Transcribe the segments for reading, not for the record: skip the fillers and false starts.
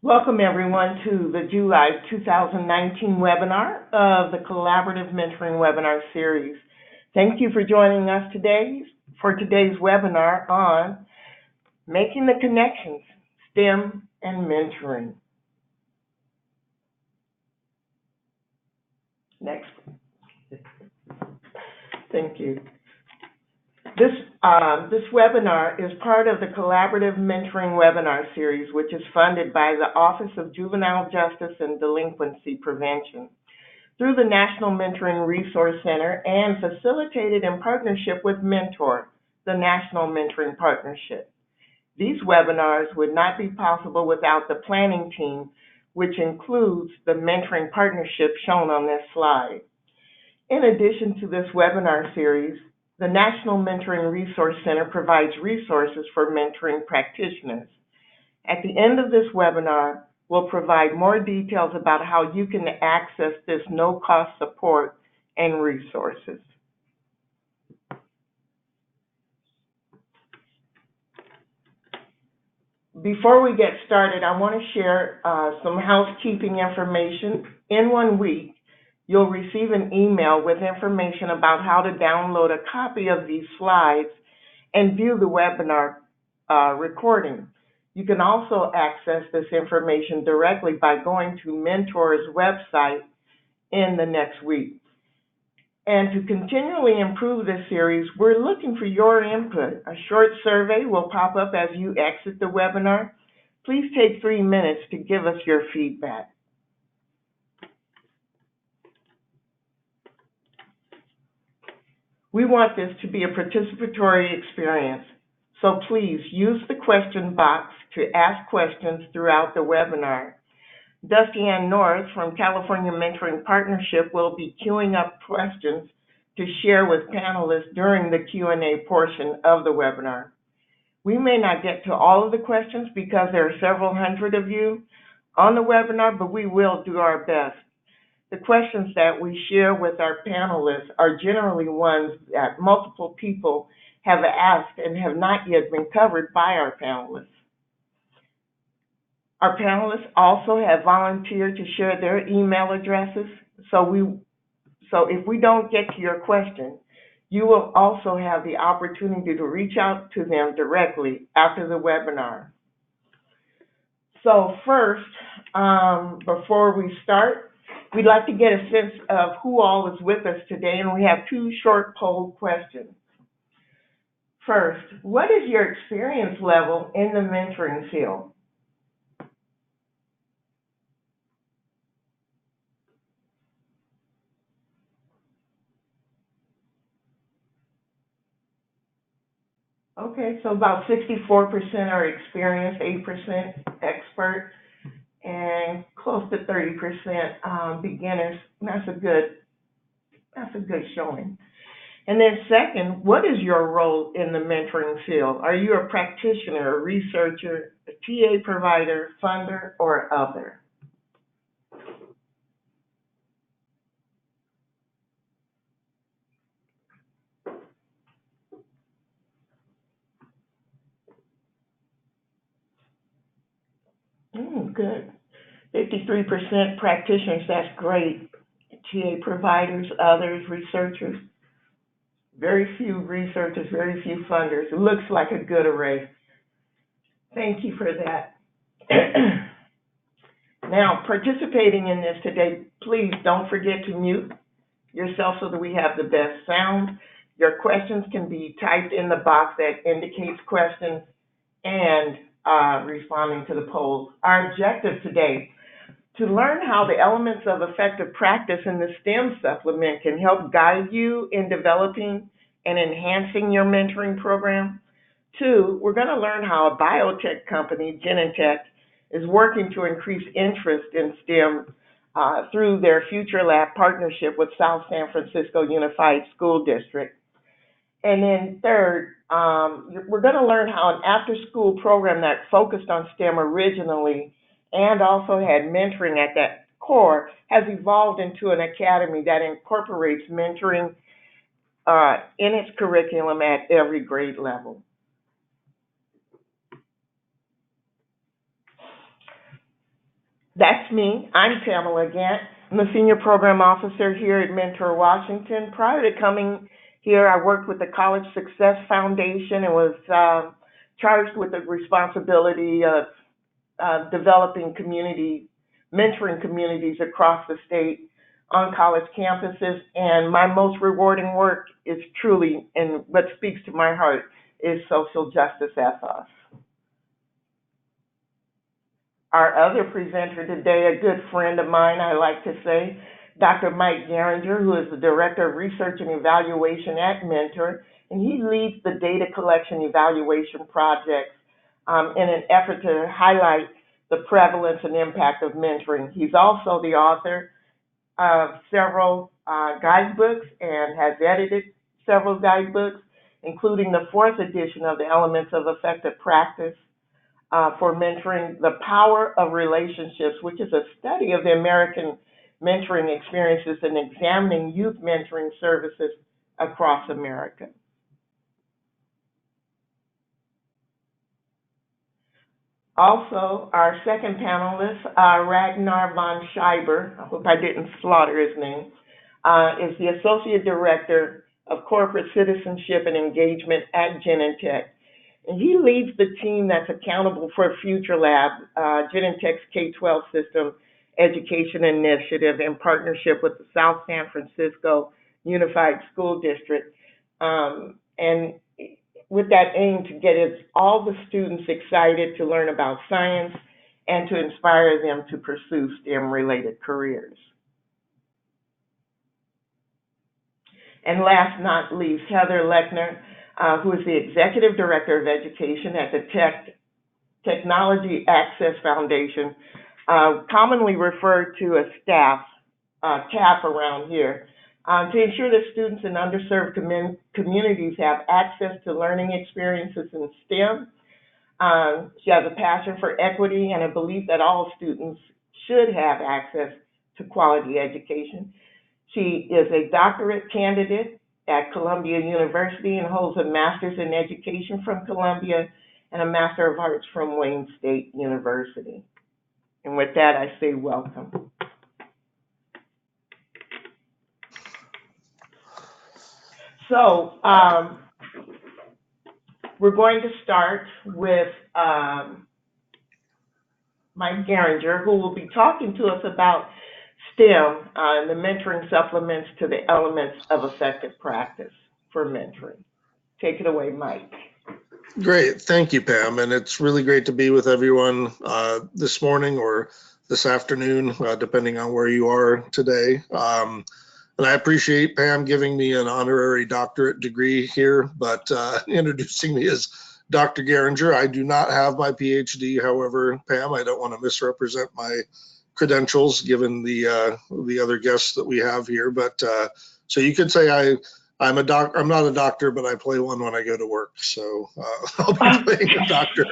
Welcome everyone to the July 2019 webinar of the Collaborative Mentoring Webinar Series. Thank you for joining us today for today's webinar on Making the Connections, STEM and Mentoring. Next. Thank you. This webinar is part of the Collaborative Mentoring Webinar Series, which is funded by the Office of Juvenile Justice and Delinquency Prevention through the National Mentoring Resource Center and facilitated in partnership with Mentor, the National Mentoring Partnership. These webinars would not be possible without the planning team, which includes the mentoring partnership shown on this slide. In addition to this webinar series, the National Mentoring Resource Center provides resources for mentoring practitioners. At the end of this webinar, we'll provide more details about how you can access this no-cost support and resources. Before we get started, I want to share some housekeeping information. In 1 week, you'll receive an email with information about how to download a copy of these slides and view the webinar recording. You can also access this information directly by going to Mentor's website in the next week. And to continually improve this series, we're looking for your input. A short survey will pop up as you exit the webinar. Please take 3 minutes to give us your feedback. We want this to be a participatory experience, so please use the question box to ask questions throughout the webinar. Dusty Ann North from California Mentoring Partnership will be queuing up questions to share with panelists during the Q&A portion of the webinar. We may not get to all of the questions because there are several hundred of you on the webinar, but we will do our best. The questions that we share with our panelists are generally ones that multiple people have asked and have not yet been covered by our panelists. Our panelists also have volunteered to share their email addresses, so if we don't get to your question, you will also have the opportunity to reach out to them directly after the webinar. So first, before we start, we'd like to get a sense of who all is with us today, and we have 2 short poll questions. First, what is your experience level in the mentoring field? Okay, so about 64% are experienced, 8% expert, and close to 30% beginners. That's a good showing. And then second, what is your role in the mentoring field? Are you a practitioner, a researcher, a TA provider, funder, or other? Good. 53% practitioners, that's great. TA providers, others, researchers. Very few researchers, very few funders. It looks like a good array. Thank you for that. Now, participating in this today, please don't forget to mute yourself so that we have the best sound. Your questions can be typed in the box that indicates questions and responding to the polls. Our objective today, to learn how the elements of effective practice in the STEM supplement can help guide you in developing and enhancing your mentoring program. 2, we're going to learn how a biotech company, Genentech, is working to increase interest in STEM through their Futurelab partnership with South San Francisco Unified School District. And then third, we're going to learn how an after-school program that focused on STEM originally and also had mentoring at that core has evolved into an academy that incorporates mentoring in its curriculum at every grade level. That's me. I'm Pamila Gant. I'm the Senior Program Officer here at Mentor Washington. Prior to coming here, I worked with the College Success Foundation and was charged with the responsibility of developing mentoring communities across the state on college campuses. And my most rewarding work is truly, and what speaks to my heart, is social justice ethos. Our other presenter today, a good friend of mine, I like to say, Dr. Mike Garringer, who is the Director of Research and Evaluation at Mentor, and he leads the data collection evaluation projects in an effort to highlight the prevalence and impact of mentoring. He's also the author of several guidebooks and has edited several guidebooks, including the 4th edition of the Elements of Effective Practice for Mentoring, The Power of Relationships, which is a study of the American mentoring experiences and examining youth mentoring services across America. Also, our second panelist, Ragnar von Schiber, I hope I didn't slaughter his name, is the Associate Director of Corporate Citizenship and Engagement at Genentech. And he leads the team that's accountable for Futurelab, Genentech's K-12 system education initiative in partnership with the South San Francisco Unified School District. And with that aim to get all the students excited to learn about science and to inspire them to pursue STEM-related careers. And last not least, Heather Lechner, who is the Executive Director of Education at the Technology Access Foundation, commonly referred to as staff, TAF around here, to ensure that students in underserved communities have access to learning experiences in STEM. She has a passion for equity and a belief that all students should have access to quality education. She is a doctorate candidate at Columbia University and holds a master's in education from Columbia and a Master of Arts from Wayne State University. And with that, I say welcome. So we're going to start with Mike Garringer, who will be talking to us about STEM and the mentoring supplements to the elements of effective practice for mentoring. Take it away, Mike. Great, thank you, Pam. And it's really great to be with everyone this morning or this afternoon, depending on where you are today. And I appreciate Pam giving me an honorary doctorate degree here, but introducing me as Dr. Garringer. I do not have my PhD, however, Pam, I don't want to misrepresent my credentials given the other guests that we have here. But so you could say I'm not a doctor, but I play one when I go to work. So I'll be playing a doctor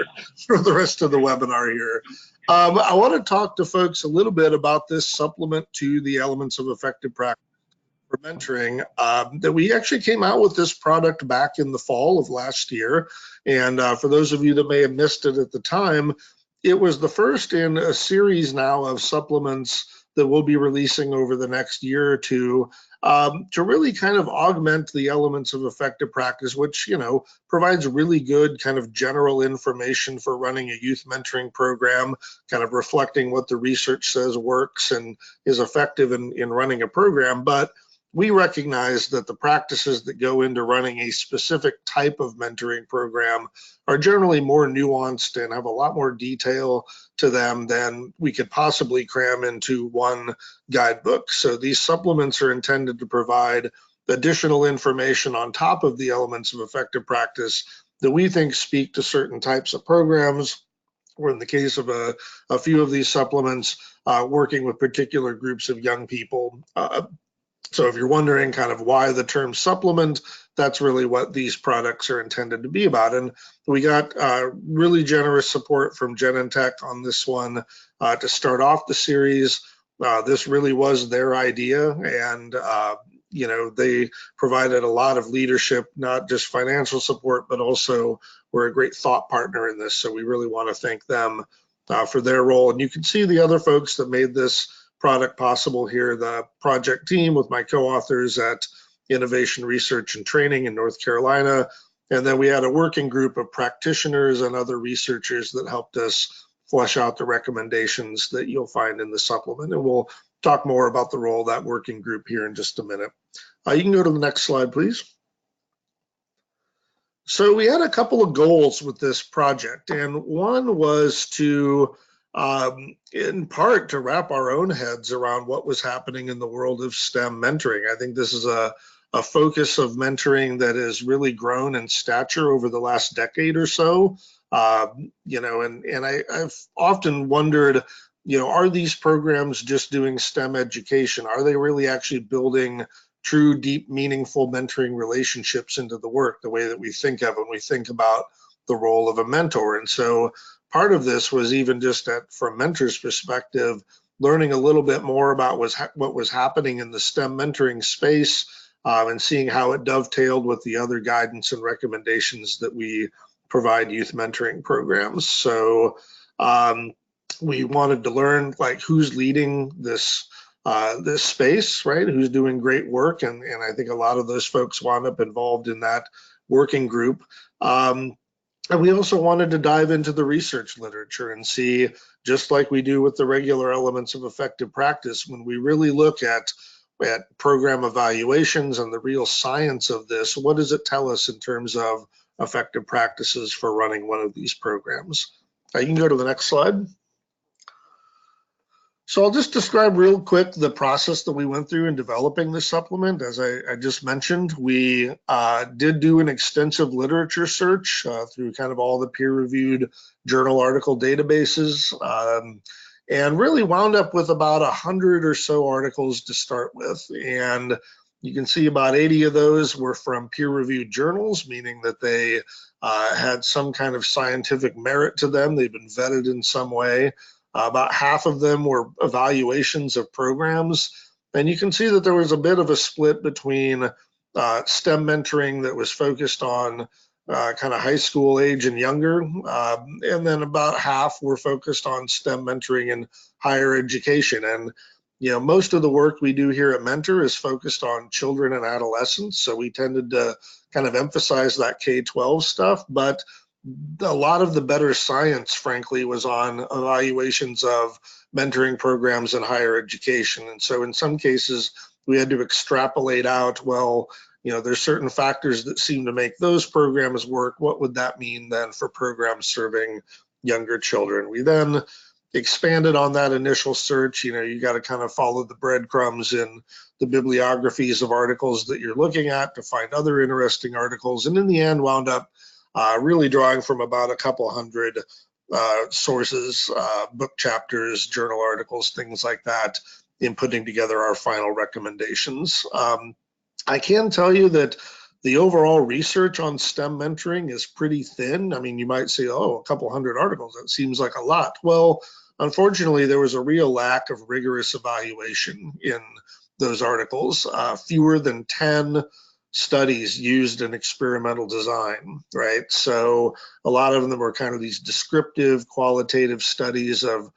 for the rest of the webinar here. I want to talk to folks a little bit about this supplement to the elements of effective practice for mentoring, that we actually came out with this product back in the fall of last year. And for those of you that may have missed it at the time, it was the first in a series now of supplements that we'll be releasing over the next year or two to really kind of augment the elements of effective practice, which, you know, provides really good kind of general information for running a youth mentoring program, kind of reflecting what the research says works and is effective in running a program. But we recognize that the practices that go into running a specific type of mentoring program are generally more nuanced and have a lot more detail to them than we could possibly cram into one guidebook. So these supplements are intended to provide additional information on top of the elements of effective practice that we think speak to certain types of programs, or in the case of a few of these supplements, working with particular groups of young people. So if you're wondering kind of why the term supplement, that's really what these products are intended to be about. And we got really generous support from Genentech on this one to start off the series. This really was their idea, and you know, they provided a lot of leadership, not just financial support, but also were a great thought partner in this. So we really want to thank them for their role. And you can see the other folks that made this product possible here, the project team with my co-authors at Innovation Research and Training in North Carolina. And then we had a working group of practitioners and other researchers that helped us flesh out the recommendations that you'll find in the supplement. And we'll talk more about the role of that working group here in just a minute. You can go to the next slide, please. So we had a couple of goals with this project, and one was to, in part, to wrap our own heads around what was happening in the world of STEM mentoring. I think this is a focus of mentoring that has really grown in stature over the last decade or so. You know, and I've often wondered, you know, are these programs just doing STEM education? Are they really actually building true, deep, meaningful mentoring relationships into the work, the way that we think of when we think about the role of a mentor? And so part of this was even just from mentor's perspective, learning a little bit more about what was happening in the STEM mentoring space, and seeing how it dovetailed with the other guidance and recommendations that we provide youth mentoring programs. So we wanted to learn, like, who's leading this space, right? Who's doing great work, and I think a lot of those folks wound up involved in that working group. And we also wanted to dive into the research literature and see, just like we do with the regular elements of effective practice, when we really look at program evaluations and the real science of this, what does it tell us in terms of effective practices for running one of these programs? You can go to the next slide. So I'll just describe real quick the process that we went through in developing this supplement. As I just mentioned, we did do an extensive literature search through kind of all the peer-reviewed journal article databases, and really wound up with about 100 or so articles to start with. And you can see about 80 of those were from peer-reviewed journals, meaning that they had some kind of scientific merit to them. They've been vetted in some way. About half of them were evaluations of programs. And you can see that there was a bit of a split between STEM mentoring that was focused on kind of high school age and younger. And then about half were focused on STEM mentoring in higher education. And, you know, most of the work we do here at Mentor is focused on children and adolescents. So we tended to kind of emphasize that K-12 stuff, but a lot of the better science, frankly, was on evaluations of mentoring programs in higher education. And so in some cases, we had to extrapolate out, well, you know, there's certain factors that seem to make those programs work. What would that mean then for programs serving younger children? We then expanded on that initial search. You know, you got to kind of follow the breadcrumbs in the bibliographies of articles that you're looking at to find other interesting articles. And in the end, wound up really drawing from about a couple hundred sources, book chapters, journal articles, things like that, in putting together our final recommendations. I can tell you that the overall research on STEM mentoring is pretty thin. I mean, you might say, oh, a couple hundred articles, that seems like a lot. Well, unfortunately, there was a real lack of rigorous evaluation in those articles. Fewer than 10 studies used an experimental design, right? So a lot of them were kind of these descriptive, qualitative studies of,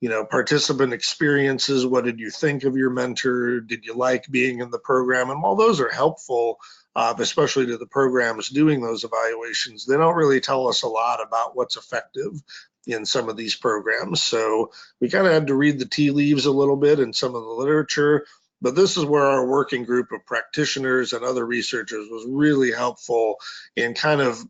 you know, participant experiences. What did you think of your mentor? Did you like being in the program? And while those are helpful, especially to the programs doing those evaluations, they don't really tell us a lot about what's effective in some of these programs. So we kind of had to read the tea leaves a little bit in some of the literature. But this is where our working group of practitioners and other researchers was really helpful in kind of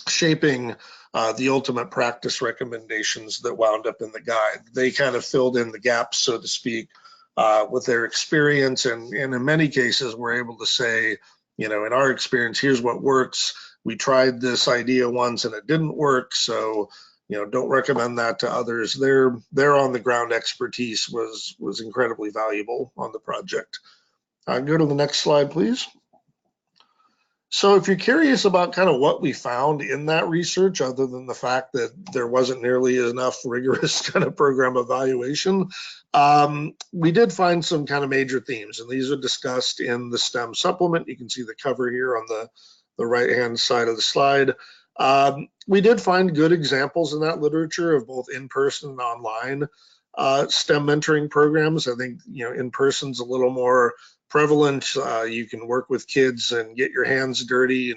shaping the ultimate practice recommendations that wound up in the guide. They kind of filled in the gaps, so to speak, with their experience. And in many cases, we're able to say, you know, in our experience, here's what works. We tried this idea once and it didn't work. So, you know, don't recommend that to others. Their on the ground expertise was incredibly valuable on the project. Go to the next slide, please. So if you're curious about kind of what we found in that research, other than the fact that there wasn't nearly enough rigorous kind of program evaluation, we did find some kind of major themes, and these are discussed in the STEM supplement. You can see the cover here on the right-hand side of the slide. We did find good examples in that literature of both in-person and online STEM mentoring programs. I think, in person's a little more prevalent. You can work with kids and get your hands dirty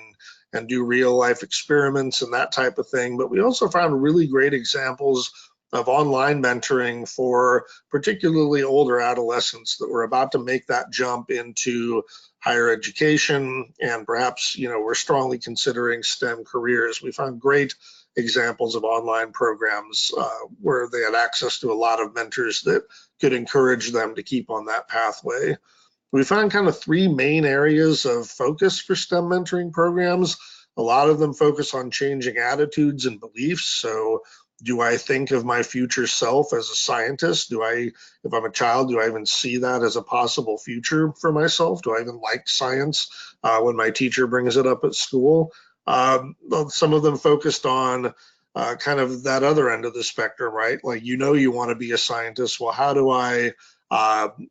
and do real life experiments and that type of thing. But we also found really great examples of online mentoring for particularly older adolescents that were about to make that jump into higher education, and perhaps, we're strongly considering STEM careers. We found great examples of online programs where they had access to a lot of mentors that could encourage them to keep on that pathway. We found kind of three main areas of focus for STEM mentoring programs. A lot of them focus on changing attitudes and beliefs. So, do I think of my future self as a scientist? If I'm a child, do I even see that as a possible future for myself? Do I even like science when my teacher brings it up at school? Some of them focused on kind of that other end of the spectrum, right? Like, you want to be a scientist. Well, how do I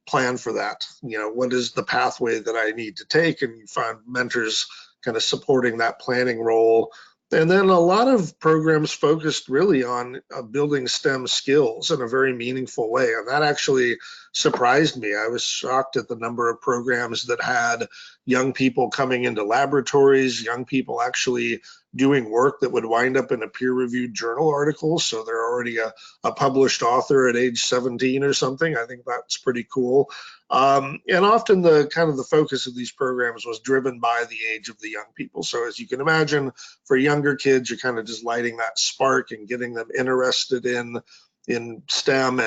plan for that? What is the pathway that I need to take? And you find mentors kind of supporting that planning role. And then a lot of programs focused really on building STEM skills in a very meaningful way. And that actually surprised me. I was shocked at the number of programs that had young people coming into laboratories, young people actually doing work that would wind up in a peer-reviewed journal article. So they're already a published author at age 17 or something. I think that's pretty cool. And often the focus of these programs was driven by the age of the young people. So as you can imagine, for younger kids, you're kind of just lighting that spark and getting them interested in STEM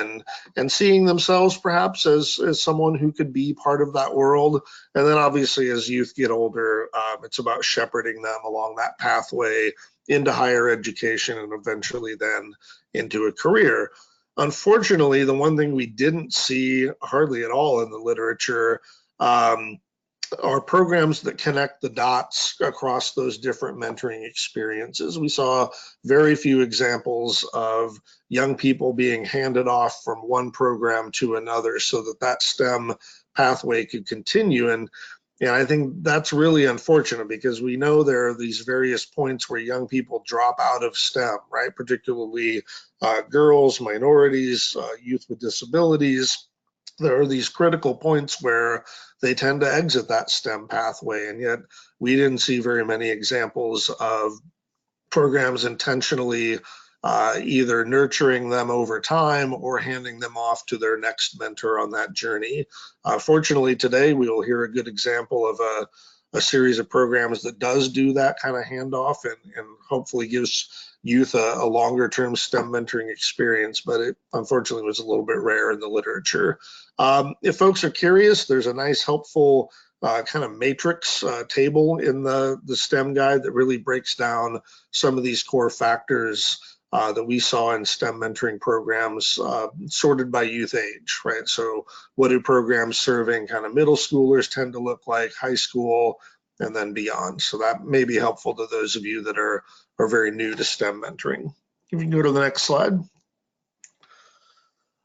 and seeing themselves perhaps as someone who could be part of that world. And then obviously as youth get older, it's about shepherding them along that pathway into higher education and eventually then into a career. Unfortunately, the one thing we didn't see hardly at all in the literature are programs that connect the dots across those different mentoring experiences. We saw very few examples of young people being handed off from one program to another so that STEM pathway could continue. And I think that's really unfortunate because we know there are these various points where young people drop out of STEM, right? Particularly girls, minorities, youth with disabilities. There are these critical points where they tend to exit that STEM pathway, and yet we didn't see very many examples of programs intentionally either nurturing them over time or handing them off to their next mentor on that journey. Fortunately, today we will hear a good example of a series of programs that does do that kind of handoff and hopefully gives youth a longer term STEM mentoring experience, but it unfortunately was a little bit rare in the literature. If folks are curious, there's a nice helpful kind of matrix table in the STEM guide that really breaks down some of these core factors that we saw in STEM mentoring programs sorted by youth age, right? So what do programs serving kind of middle schoolers tend to look like, high school, and then beyond? So that may be helpful to those of you that are very new to STEM mentoring. If you can go to the next slide.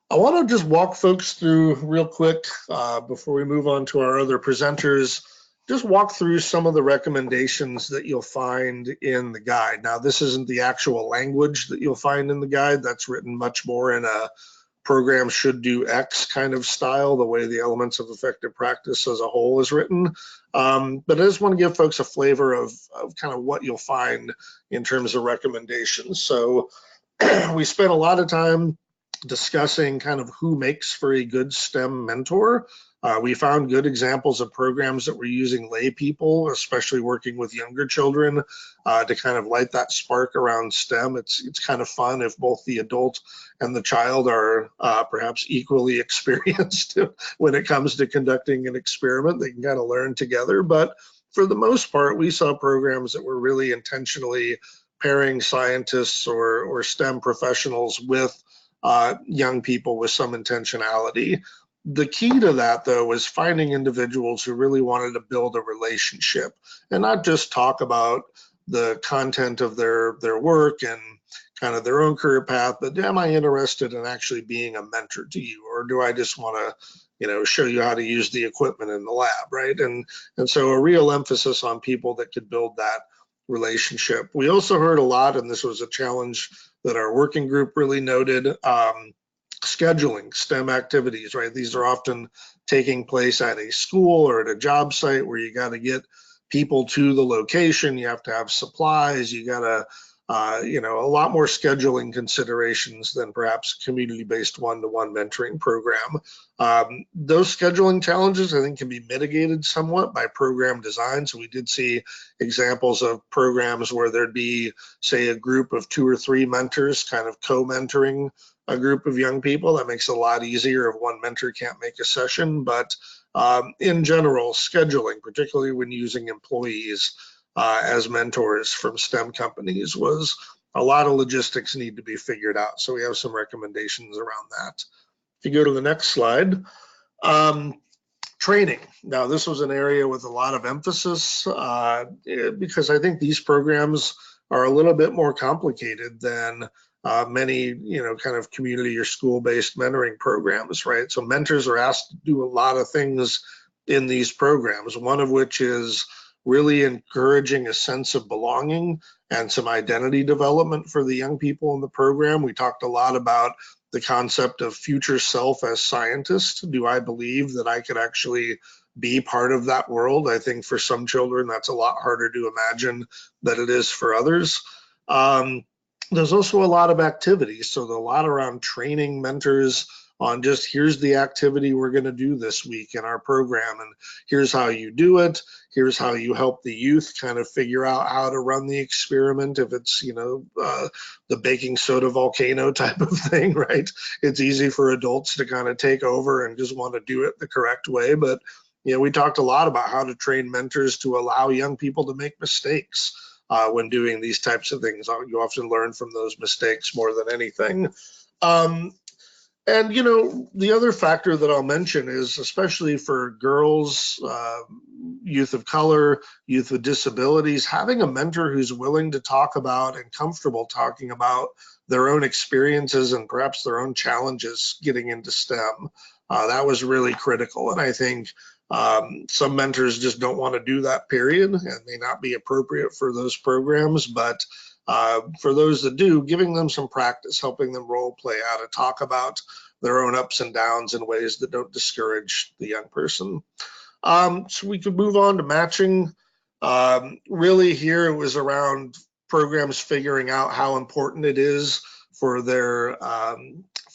I want to just walk folks through real quick before we move on to our other presenters, just walk through some of the recommendations that you'll find in the guide. Now, this isn't the actual language that you'll find in the guide. That's written much more in a program should do X kind of style, the way the elements of effective practice as a whole is written. But I just want to give folks a flavor of kind of what you'll find in terms of recommendations. So we spent a lot of time discussing kind of who makes for a good STEM mentor. We found good examples of programs that were using lay people, especially working with younger children, to kind of light that spark around STEM. It's kind of fun if both the adult and the child are perhaps equally experienced when it comes to conducting an experiment. They can kind of learn together. But for the most part, we saw programs that were really intentionally pairing scientists or STEM professionals with young people with some intentionality. The key to that, though, was finding individuals who really wanted to build a relationship and not just talk about the content of their work and kind of their own career path, but am I interested in actually being a mentor to you, or do I just want to, show you how to use the equipment in the lab, right? And so a real emphasis on people that could build that relationship. We also heard a lot, and this was a challenge that our working group really noted, scheduling STEM activities, right? These are often taking place at a school or at a job site where you got to get people to the location. You have to have supplies. You got to, a lot more scheduling considerations than perhaps community-based one-to-one mentoring program. Those scheduling challenges, I think, can be mitigated somewhat by program design. So we did see examples of programs where there'd be, say, a group of 2 or 3 mentors kind of co-mentoring a group of young people. That makes it a lot easier if one mentor can't make a session. But in general, scheduling, particularly when using employees as mentors from STEM companies, was a lot of logistics need to be figured out. So we have some recommendations around that. If you go to the next slide, training. Now, this was an area with a lot of emphasis because I think these programs are a little bit more complicated than many, kind of community or school-based mentoring programs, right? So mentors are asked to do a lot of things in these programs, one of which is really encouraging a sense of belonging and some identity development for the young people in the program. We talked a lot about the concept of future self as scientist. Do I believe that I could actually be part of that world? I think for some children, that's a lot harder to imagine than it is for others. There's also a lot of activities. So there's a lot around training mentors on just here's the activity we're going to do this week in our program, and here's how you do it. Here's how you help the youth kind of figure out how to run the experiment. If it's, the baking soda volcano type of thing, right? It's easy for adults to kind of take over and just want to do it the correct way. But, we talked a lot about how to train mentors to allow young people to make mistakes when doing these types of things. You often learn from those mistakes more than anything. And, the other factor that I'll mention is, especially for girls, youth of color, youth with disabilities, having a mentor who's willing to talk about and comfortable talking about their own experiences and perhaps their own challenges getting into STEM. That was really critical. And I think some mentors just don't want to do that, period, and may not be appropriate for those programs. But for those that do, giving them some practice, helping them role play how to talk about their own ups and downs in ways that don't discourage the young person. So we could move on to matching. Really here it was around programs figuring out how important it is for their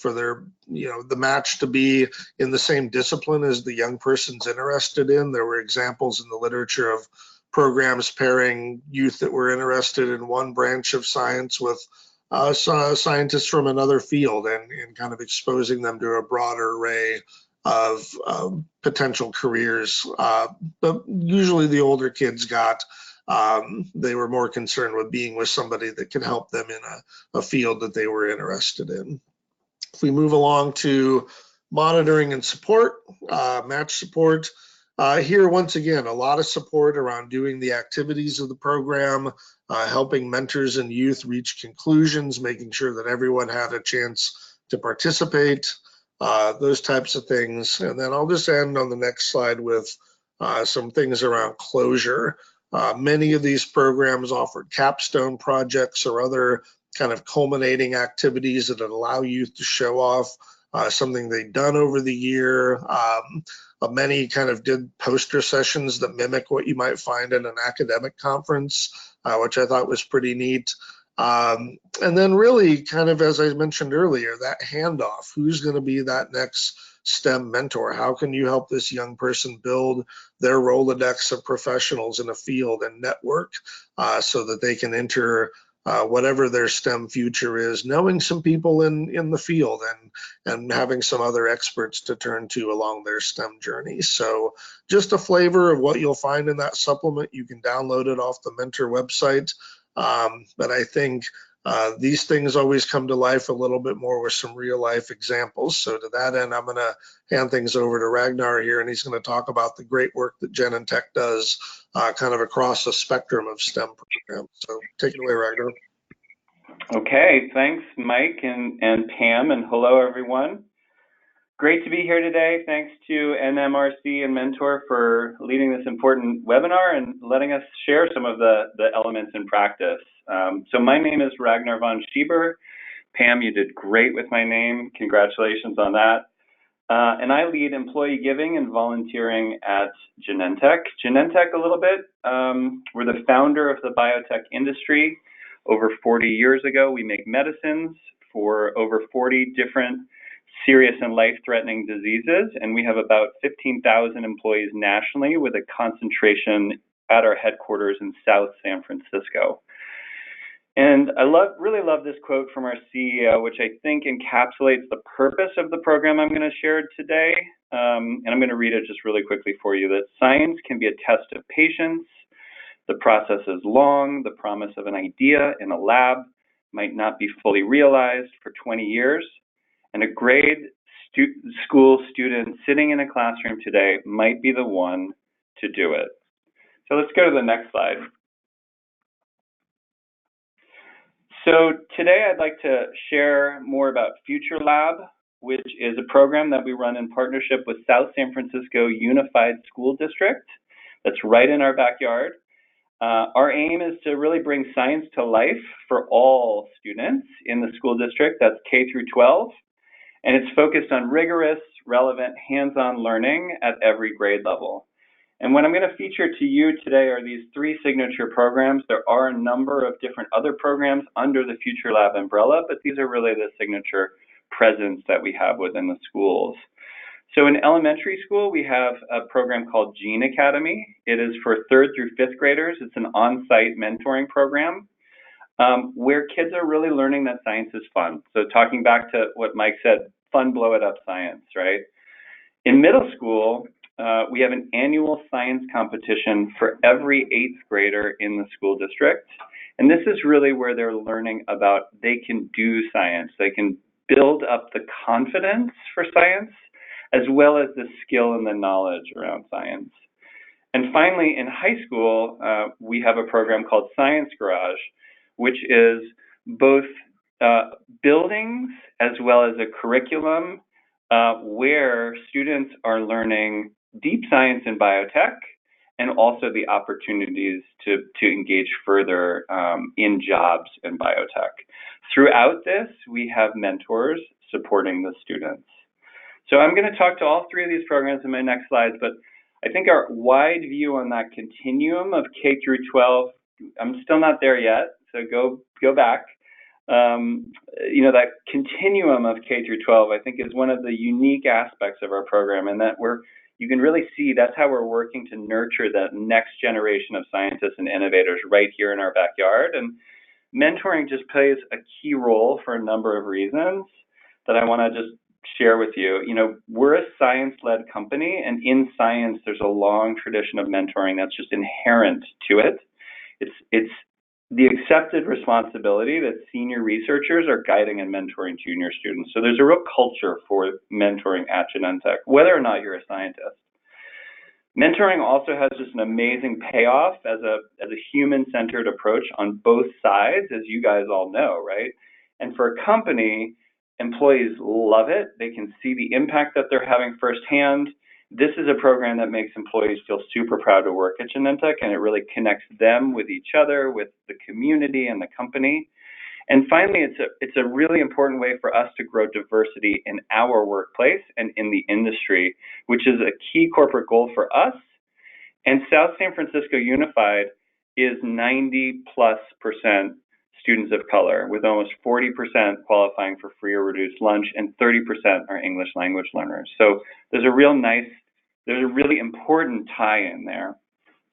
the match to be in the same discipline as the young person's interested in. There were examples in the literature of programs pairing youth that were interested in one branch of science with scientists from another field and kind of exposing them to a broader array of potential careers. But usually the older kids they were more concerned with being with somebody that could help them in a field that they were interested in. If we move along to monitoring and support, match support, here once again, a lot of support around doing the activities of the program, helping mentors and youth reach conclusions, making sure that everyone had a chance to participate, those types of things. And then I'll just end on the next slide with some things around closure. Many of these programs offered capstone projects or other kind of culminating activities that allow youth to show off something they've done over the year. Many kind of did poster sessions that mimic what you might find in an academic conference, which I thought was pretty neat. And then really kind of, as I mentioned earlier, that handoff, who's going to be that next STEM mentor? How can you help this young person build their Rolodex of professionals in a field and network so that they can enter whatever their STEM future is, knowing some people in the field and having some other experts to turn to along their STEM journey. So just a flavor of what you'll find in that supplement. You can download it off the Mentor website. But I think these things always come to life a little bit more with some real life examples. So to that end, I'm going to hand things over to Ragnar here, and he's going to talk about the great work that Genentech does kind of across a spectrum of STEM programs. So take it away, Ragnar. Okay, thanks, Mike and Pam, and hello, everyone. Great to be here today. Thanks to NMRC and Mentor for leading this important webinar and letting us share some of the elements in practice. So my name is Ragnar von Schiber. Pam, you did great with my name. Congratulations on that. And I lead employee giving and volunteering at Genentech. Genentech, a little bit, we're the founder of the biotech industry. Over 40 years ago, we make medicines for over 40 different serious and life-threatening diseases, and we have about 15,000 employees nationally with a concentration at our headquarters in South San Francisco. And I really love this quote from our CEO, which I think encapsulates the purpose of the program I'm going to share today. And I'm going to read it just really quickly for you, that science can be a test of patience. The process is long. The promise of an idea in a lab might not be fully realized for 20 years. And a grade school student sitting in a classroom today might be the one to do it. So let's go to the next slide. So today I'd like to share more about Futurelab, which is a program that we run in partnership with South San Francisco Unified School District. That's right in our backyard. Our aim is to really bring science to life for all students in the school district. That's K through 12. And it's focused on rigorous, relevant, hands-on learning at every grade level. And what I'm going to feature to you today are these 3 signature programs. There are a number of different other programs under the Futurelab umbrella, but these are really the signature presence that we have within the schools. So in elementary school, we have a program called Gene Academy. It is for 3rd through 5th graders. It's an on-site mentoring program where kids are really learning that science is fun. So talking back to what Mike said, fun, blow it up science, right? In middle school, we have an annual science competition for every 8th grader in the school district. And this is really where they're learning about they can do science. They can build up the confidence for science, as well as the skill and the knowledge around science. And finally, in high school, we have a program called Science Garage, which is both buildings as well as a curriculum where students are learning deep science in biotech and also the opportunities to engage further in jobs in biotech. Throughout this, we have mentors supporting the students. So I'm going to talk to all 3 of these programs in my next slides, but I think our wide view on that continuum of K through 12, I'm still not there yet, so go back. You know, that continuum of K through 12, I think, is one of the unique aspects of our program, and that you can really see that's how we're working to nurture that next generation of scientists and innovators right here in our backyard. And mentoring just plays a key role for a number of reasons that I want to just share with you. You know, we're a science-led company, and in science, there's a long tradition of mentoring that's just inherent to it. It's the accepted responsibility that senior researchers are guiding and mentoring junior students. So there's a real culture for mentoring at Genentech, whether or not you're a scientist. Mentoring also has just an amazing payoff as a human-centered approach on both sides, as you guys all know, right? And for a company, employees love it. They can see the impact that they're having firsthand. This is a program that makes employees feel super proud to work at Genentech, and it really connects them with each other, with the community and the company. And finally, it's a really important way for us to grow diversity in our workplace and in the industry, which is a key corporate goal for us. And South San Francisco Unified is 90+% students of color, with almost 40% qualifying for free or reduced lunch, and 30% are English language learners. So there's a really important tie-in there.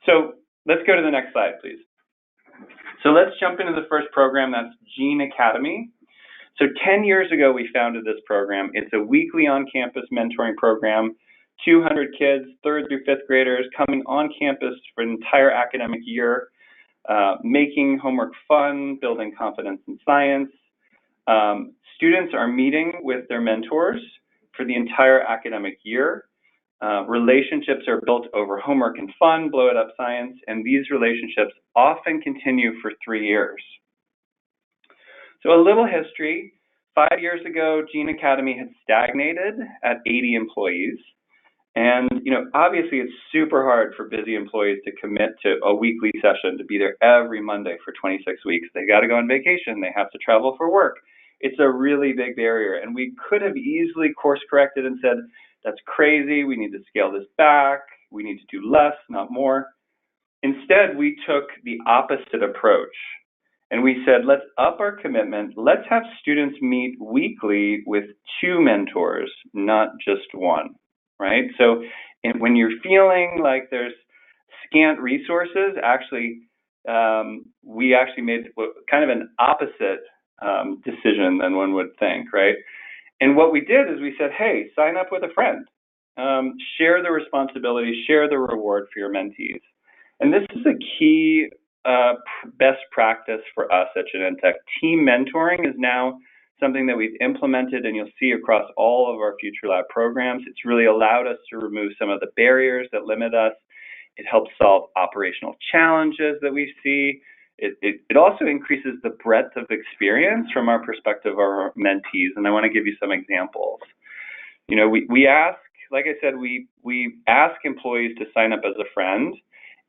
So let's go to the next slide, please. So let's jump into the first program, that's Gene Academy. So 10 years ago, we founded this program. It's a weekly on-campus mentoring program, 200 kids, 3rd through 5th graders, coming on campus for an entire academic year, making homework fun, building confidence in science. Students are meeting with their mentors for the entire academic year. Relationships are built over homework and fun, blow it up science, and these relationships often continue for 3 years. So a little history. 5 years ago, Gene Academy had stagnated at 80 employees. And, obviously it's super hard for busy employees to commit to a weekly session, to be there every Monday for 26 weeks. They got to go on vacation. They have to travel for work. It's a really big barrier. And we could have easily course corrected and said, that's crazy. We need to scale this back. We need to do less, not more. Instead, we took the opposite approach. And we said, let's up our commitment. Let's have students meet weekly with 2 mentors, not just one, right? So when you're feeling like there's scant resources, we actually made kind of an opposite decision than one would think, right? And what we did is we said, hey, sign up with a friend. Share the responsibility, share the reward for your mentees. And this is a key best practice for us at Genentech. Team mentoring is now something that we've implemented, and you'll see across all of our Futurelab programs. It's really allowed us to remove some of the barriers that limit us. It helps solve operational challenges that we see. It also increases the breadth of experience from our perspective of our mentees, and I want to give you some examples. We ask, like I said, we ask employees to sign up as a friend.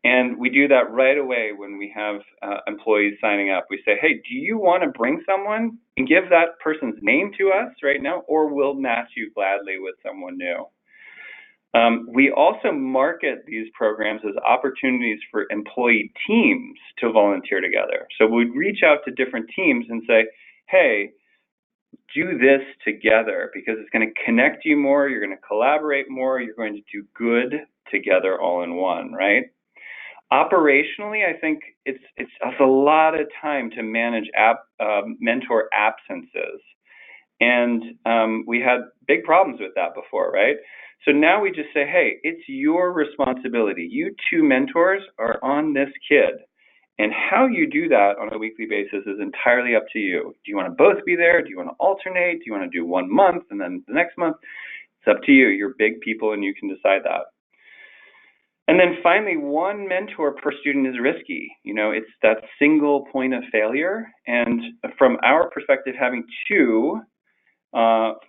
And we do that right away when we have employees signing up. We say, hey, do you want to bring someone and give that person's name to us right now, or we'll match you gladly with someone new? We also market these programs as opportunities for employee teams to volunteer together. So we'd reach out to different teams and say, hey, do this together because it's going to connect you more, you're going to collaborate more, you're going to do good together all in one, right? Operationally, I think it's a lot of time to manage mentor absences. And we had big problems with that before, right? So now we just say, hey, it's your responsibility. You 2 mentors are on this kid. And how you do that on a weekly basis is entirely up to you. Do you want to both be there? Do you want to alternate? Do you want to do 1 month and then the next month? It's up to you. You're big people and you can decide that. And then finally, 1 mentor per student is risky. It's that single point of failure. And from our perspective, having 2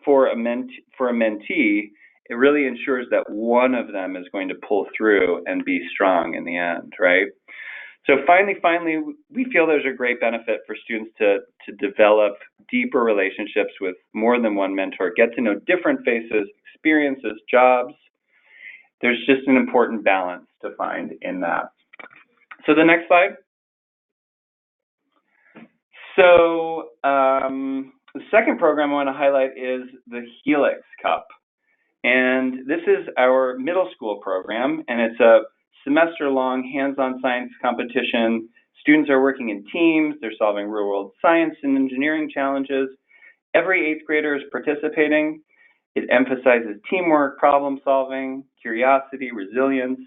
for a mentee, it really ensures that one of them is going to pull through and be strong in the end, right? So finally, we feel there's a great benefit for students to develop deeper relationships with more than one mentor, get to know different faces, experiences, jobs. There's just an important balance to find in that. So the next slide. So the second program I want to highlight is the Helix Cup. And this is our middle school program, and it's a semester-long hands-on science competition. Students are working in teams. They're solving real-world science and engineering challenges. Every 8th grader is participating. It emphasizes teamwork, problem solving, curiosity, resilience.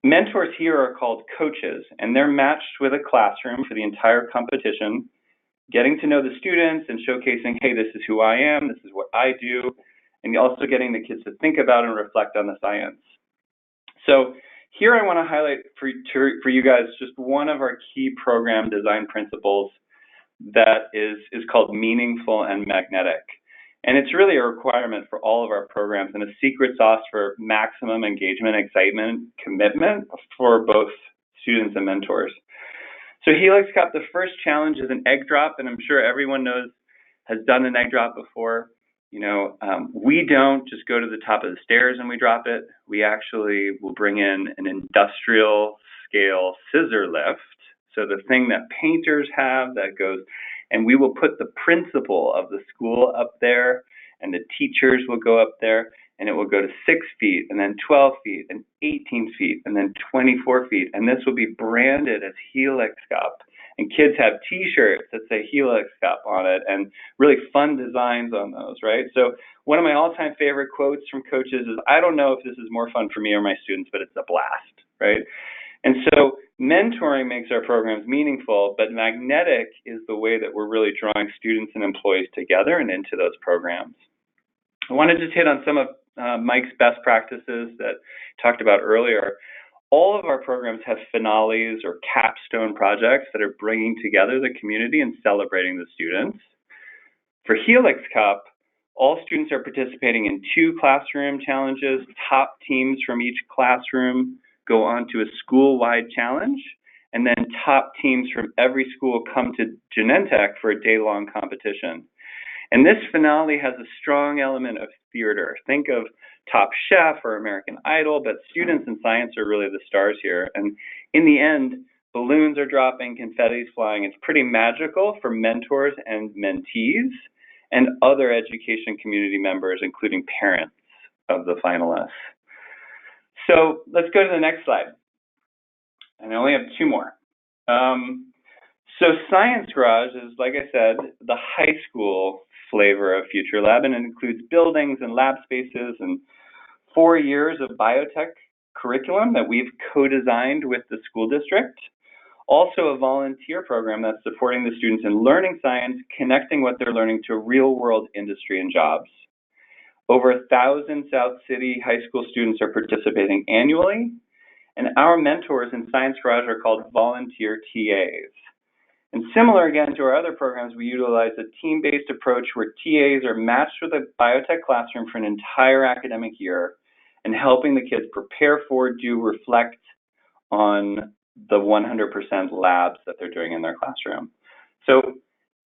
Mentors here are called coaches, and they're matched with a classroom for the entire competition, getting to know the students and showcasing, hey, this is who I am, this is what I do, and also getting the kids to think about and reflect on the science. So here I want to highlight for you guys just one of our key program design principles that is called meaningful and magnetic. And it's really a requirement for all of our programs and a secret sauce for maximum engagement, excitement, commitment for both students and mentors. So Helix Cup, the first challenge is an egg drop, and I'm sure everyone has done an egg drop before. We don't just go to the top of the stairs and we drop it. We actually will bring in an industrial scale scissor lift. So the thing that painters have that goes, and we will put the principal of the school up there, and the teachers will go up there, and it will go to 6 feet, and then 12 feet, and 18 feet, and then 24 feet. And this will be branded as Helix Cup. And kids have T-shirts that say Helix Cup on it, and really fun designs on those, right? So one of my all-time favorite quotes from coaches is, I don't know if this is more fun for me or my students, but it's a blast, right? And so mentoring makes our programs meaningful, but magnetic is the way that we're really drawing students and employees together and into those programs. I want to just hit on some of Mike's best practices that I talked about earlier. All of our programs have finales or capstone projects that are bringing together the community and celebrating the students. For Helix Cup, all students are participating in 2 classroom challenges. Top teams from each classroom go on to a school-wide challenge, and then top teams from every school come to Genentech for a day-long competition. And this finale has a strong element of theater. Think of Top Chef or American Idol, but students in science are really the stars here. And in the end, balloons are dropping, confetti's flying. It's pretty magical for mentors and mentees and other education community members, including parents of the finalists. So let's go to the next slide. And I only have 2 more. So Science Garage is, like I said, the high school flavor of Futurelab, and it includes buildings and lab spaces and 4 years of biotech curriculum that we've co-designed with the school district. Also a volunteer program that's supporting the students in learning science, connecting what they're learning to real-world industry and jobs. Over 1,000 South City high school students are participating annually, and our mentors in Science Garage are called volunteer TAs. And similar again to our other programs, we utilize a team-based approach where TAs are matched with a biotech classroom for an entire academic year and helping the kids prepare for, reflect on the 100% labs that they're doing in their classroom. So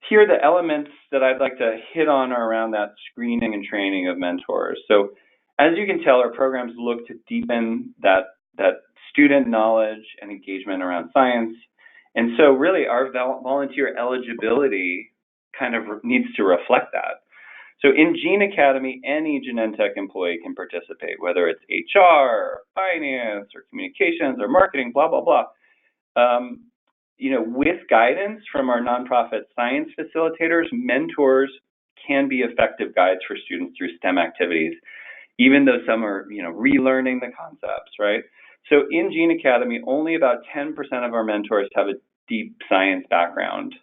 here are the elements that I'd like to hit on around that screening and training of mentors. So as you can tell, our programs look to deepen that student knowledge and engagement around science. And so really our volunteer eligibility kind of needs to reflect that. So in Gene Academy, any Genentech employee can participate, whether it's HR, or finance, or communications, or marketing, blah, blah, blah. With guidance from our nonprofit science facilitators, mentors can be effective guides for students through STEM activities, even though some are, relearning the concepts, right? So in Gene Academy, only about 10% of our mentors have a deep science background.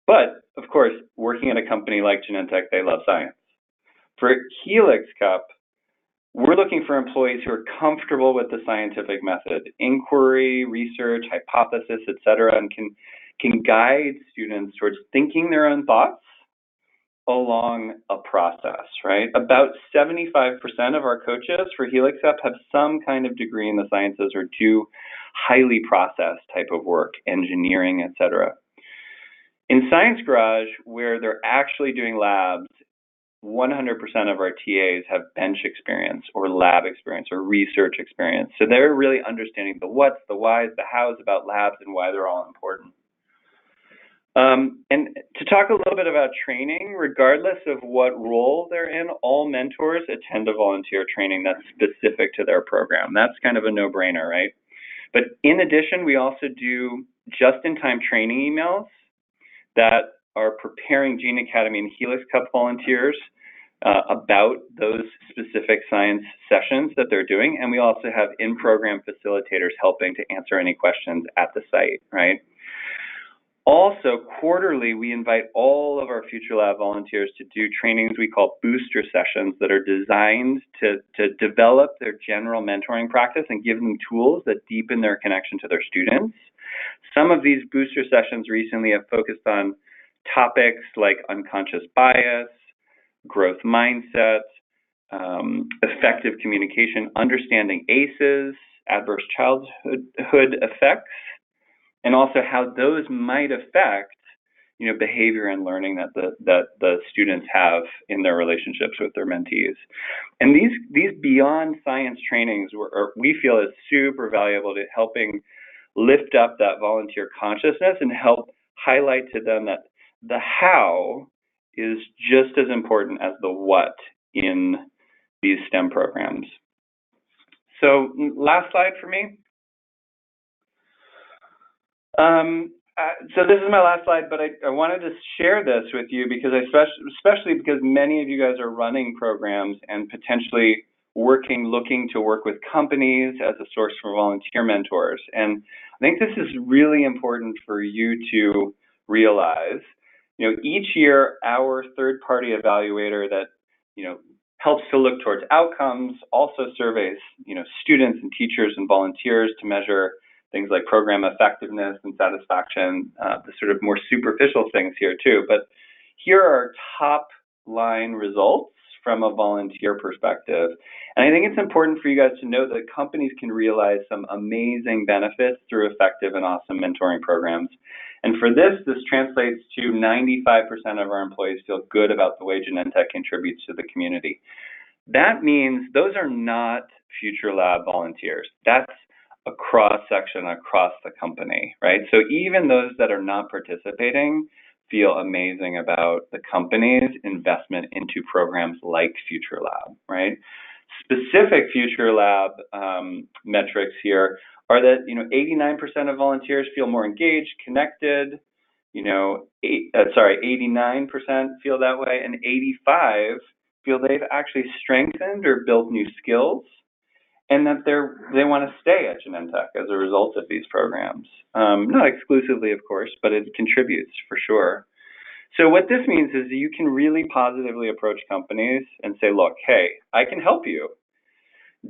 But, of course, working at a company like Genentech, they love science. For Helix Cup, we're looking for employees who are comfortable with the scientific method, inquiry, research, hypothesis, et cetera, and can guide students towards thinking their own thoughts along a process, right? About 75% of our coaches for Helix Cup have some kind of degree in the sciences or do highly processed type of work, engineering, et cetera. In Science Garage, where they're actually doing labs, 100% of our TAs have bench experience or lab experience or research experience. So they're really understanding the what's, the whys, the hows about labs and why they're all important. And to talk a little bit about training, regardless of what role they're in, all mentors attend a volunteer training that's specific to their program. That's kind of a no-brainer, right? But in addition, we also do just-in-time training emails that are preparing Gene Academy and Helix Cup volunteers about those specific science sessions that they're doing. And we also have in-program facilitators helping to answer any questions at the site, right? Also, quarterly, we invite all of our Futurelab volunteers to do trainings we call booster sessions that are designed to develop their general mentoring practice and give them tools that deepen their connection to their students. Some of these booster sessions recently have focused on topics like unconscious bias, growth mindset, effective communication, understanding ACEs, adverse childhood effects, and also how those might affect, behavior and learning that the students have in their relationships with their mentees. And these beyond science trainings we feel is super valuable to helping lift up that volunteer consciousness and help highlight to them that the how is just as important as the what in these STEM programs. So last slide for me. So this is my last slide, but I wanted to share this with you because especially because many of you guys are running programs and potentially looking to work with companies as a source for volunteer mentors. And I think this is really important for you to realize. Each year, our third-party evaluator that, helps to look towards outcomes also surveys, students and teachers and volunteers to measure things like program effectiveness and satisfaction, the sort of more superficial things here too. But here are our top line results from a volunteer perspective. And I think it's important for you guys to know that companies can realize some amazing benefits through effective and awesome mentoring programs. And for this translates to 95% of our employees feel good about the way Genentech contributes to the community. That means those are not Futurelab volunteers. That's a cross-section across the company, right? So even those that are not participating feel amazing about the company's investment into programs like Futurelab, right? Specific Futurelab metrics here are that 89% of volunteers feel more engaged, connected. 89% feel that way, and 85 feel they've actually strengthened or built new skills, and that they want to stay at Genentech as a result of these programs. Not exclusively, of course, but it contributes for sure. So what this means is you can really positively approach companies and say, look, hey, I can help you.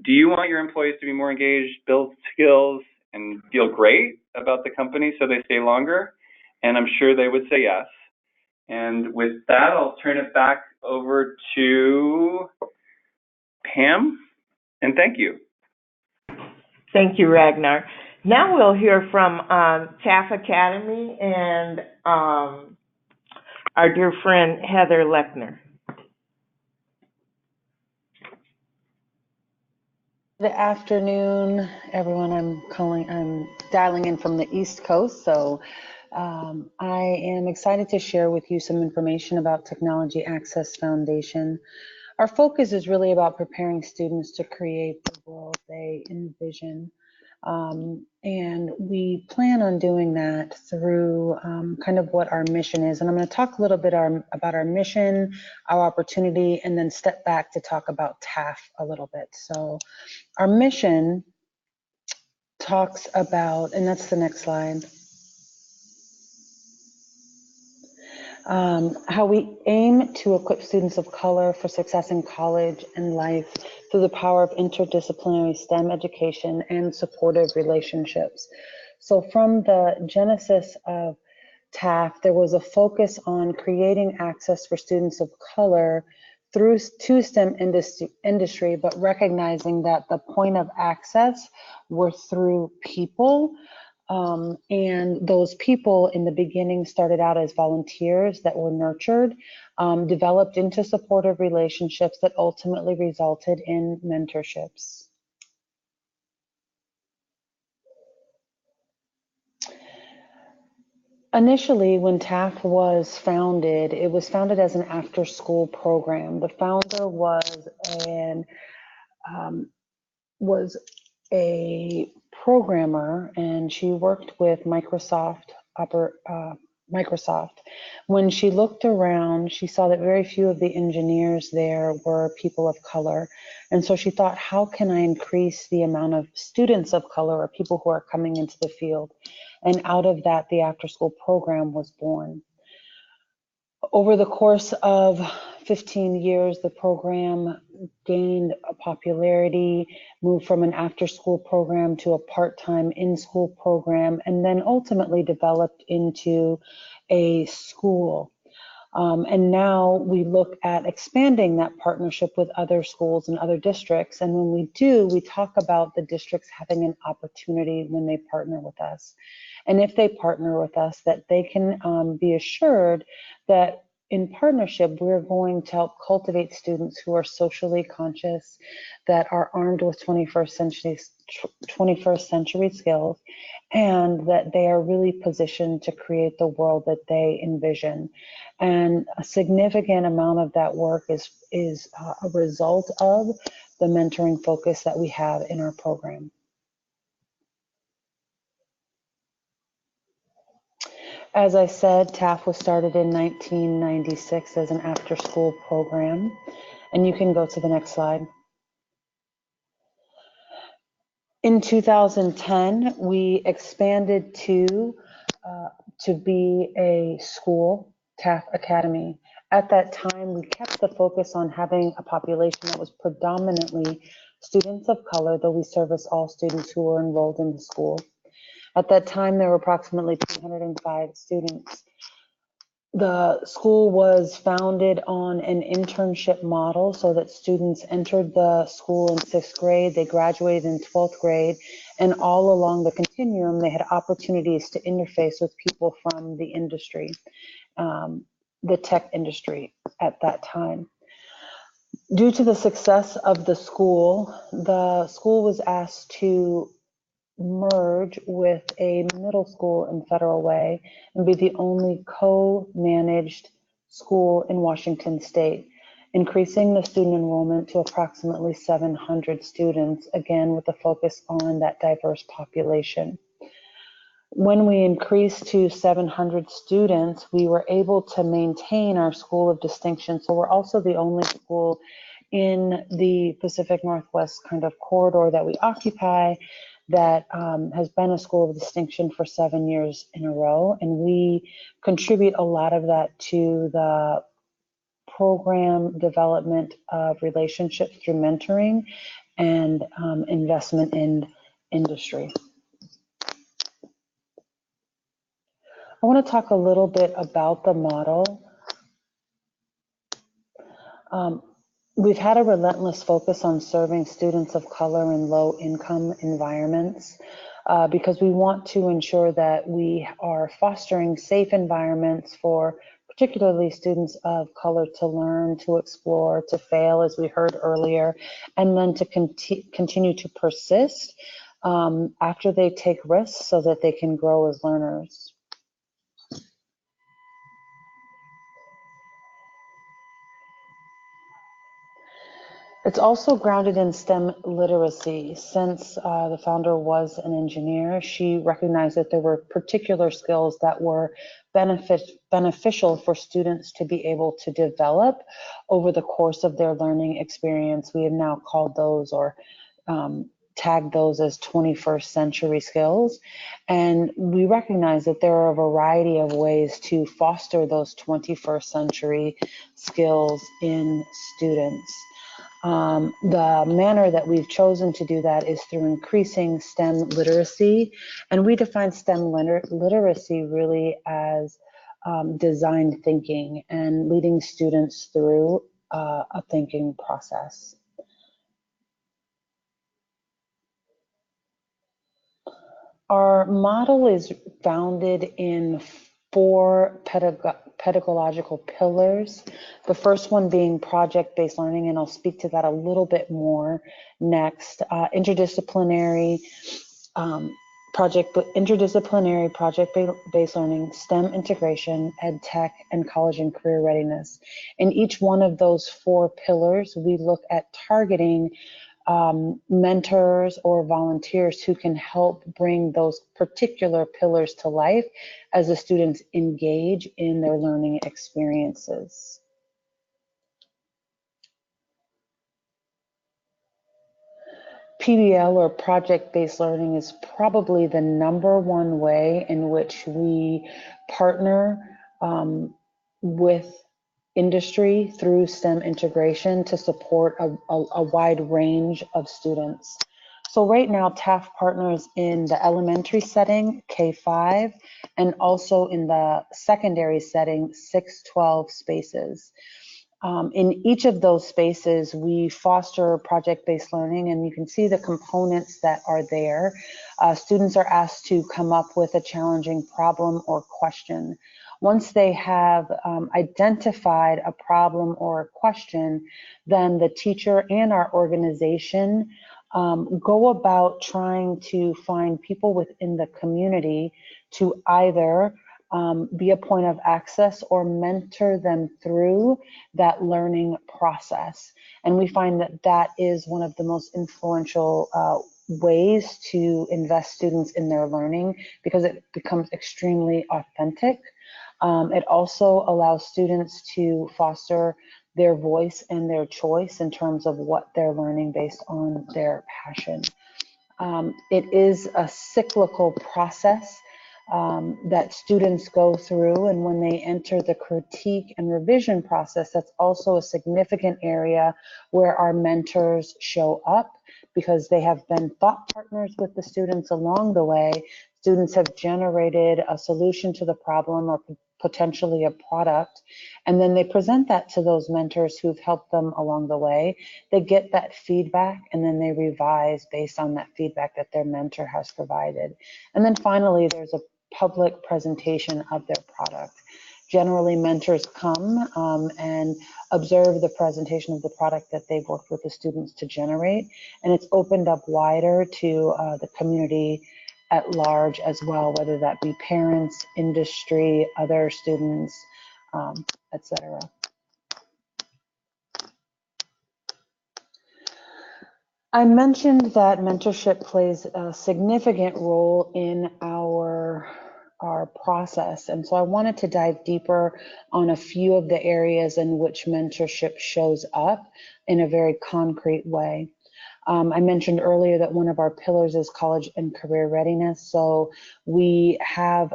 Do you want your employees to be more engaged, build skills, and feel great about the company so they stay longer? And I'm sure they would say yes. And with that, I'll turn it back over to Pam, and thank you. Thank you, Ragnar. Now we'll hear from TAF Academy and our dear friend, Heather Lechner. Good afternoon, everyone. I'm dialing in from the East Coast, so I am excited to share with you some information about Technology Access Foundation. Our focus is really about preparing students to create the world they envision. And we plan on doing that through kind of what our mission is. And I'm going to talk a little bit about our mission, our opportunity, and then step back to talk about TAF a little bit. So our mission talks about, and that's the next slide, how we aim to equip students of color for success in college and life through the power of interdisciplinary STEM education and supportive relationships. So from the genesis of TAF, there was a focus on creating access for students of color to STEM industry, but recognizing that the point of access were through people. And those people in the beginning started out as volunteers that were nurtured, developed into supportive relationships that ultimately resulted in mentorships. Initially, when TAF was founded, it was founded as an after-school program. The founder was a programmer, and she worked with Microsoft. When she looked around, she saw that very few of the engineers there were people of color. And so she thought, how can I increase the amount of students of color or people who are coming into the field? And out of that, the after-school program was born. Over the course of 15 years, the program gained a popularity, moved from an after-school program to a part-time in-school program, and then ultimately developed into a school. And now we look at expanding that partnership with other schools and other districts. And when we do, we talk about the districts having an opportunity when they partner with us. And if they partner with us, that they can be assured that in partnership, we're going to help cultivate students who are socially conscious, that are armed with 21st century skills, and that they are really positioned to create the world that they envision. And a significant amount of that work is a result of the mentoring focus that we have in our program. As I said, TAF was started in 1996 as an after-school program, and you can go to the next slide. In 2010, we expanded to be a school, TAF Academy. At that time, we kept the focus on having a population that was predominantly students of color, though we service all students who were enrolled in the school. At that time, there were approximately 205 students. The school was founded on an internship model so that students entered the school in 6th grade, they graduated in 12th grade, and all along the continuum, they had opportunities to interface with people from the industry, the tech industry at that time. Due to the success of the school was asked to merge with a middle school in Federal Way and be the only co-managed school in Washington State, increasing the student enrollment to approximately 700 students, again with a focus on that diverse population. When we increased to 700 students, we were able to maintain our School of Distinction. So we're also the only school in the Pacific Northwest kind of corridor that we occupy that has been a School of Distinction for 7 years in a row. And we contribute a lot of that to the program development of relationships through mentoring and investment in industry. I want to talk a little bit about the model. We've had a relentless focus on serving students of color in low-income environments because we want to ensure that we are fostering safe environments for particularly students of color to learn, to explore, to fail, as we heard earlier, and then to continue to persist after they take risks so that they can grow as learners. It's also grounded in STEM literacy. Since the founder was an engineer, she recognized that there were particular skills that were beneficial for students to be able to develop over the course of their learning experience. We have now called those or tagged those as 21st century skills. And we recognize that there are a variety of ways to foster those 21st century skills in students. The manner that we've chosen to do that is through increasing STEM literacy. And we define STEM literacy really as design thinking and leading students through a thinking process. Our model is founded in 4 pedagogical pillars. The first one being project-based learning, and I'll speak to that a little bit more next. Interdisciplinary project-based learning, STEM integration, ed tech, and college and career readiness. In each one of those 4 pillars, we look at targeting mentors or volunteers who can help bring those particular pillars to life as the students engage in their learning experiences. PBL or project-based learning is probably the #1 way in which we partner with industry through STEM integration to support a wide range of students. So right now, TAF partners in the elementary setting, K-5, and also in the secondary setting, 6-12 spaces. In each of those spaces, we foster project-based learning, and you can see the components that are there. Students are asked to come up with a challenging problem or question. Once they have identified a problem or a question, then the teacher and our organization go about trying to find people within the community to either be a point of access or mentor them through that learning process. And we find that that is one of the most influential ways to invest students in their learning because it becomes extremely authentic. It also allows students to foster their voice and their choice in terms of what they're learning based on their passion. It is a cyclical process that students go through, and when they enter the critique and revision process, that's also a significant area where our mentors show up because they have been thought partners with the students along the way. Students have generated a solution to the problem or potentially a product, and then they present that to those mentors who've helped them along the way. They get that feedback, and then they revise based on that feedback that their mentor has provided. And then finally, there's a public presentation of their product. Generally, mentors come and observe the presentation of the product that they've worked with the students to generate, and it's opened up wider to the community at large as well, whether that be parents, industry, other students, etc. I mentioned that mentorship plays a significant role in our process, and so I wanted to dive deeper on a few of the areas in which mentorship shows up in a very concrete way. I mentioned earlier that one of our pillars is college and career readiness, so we have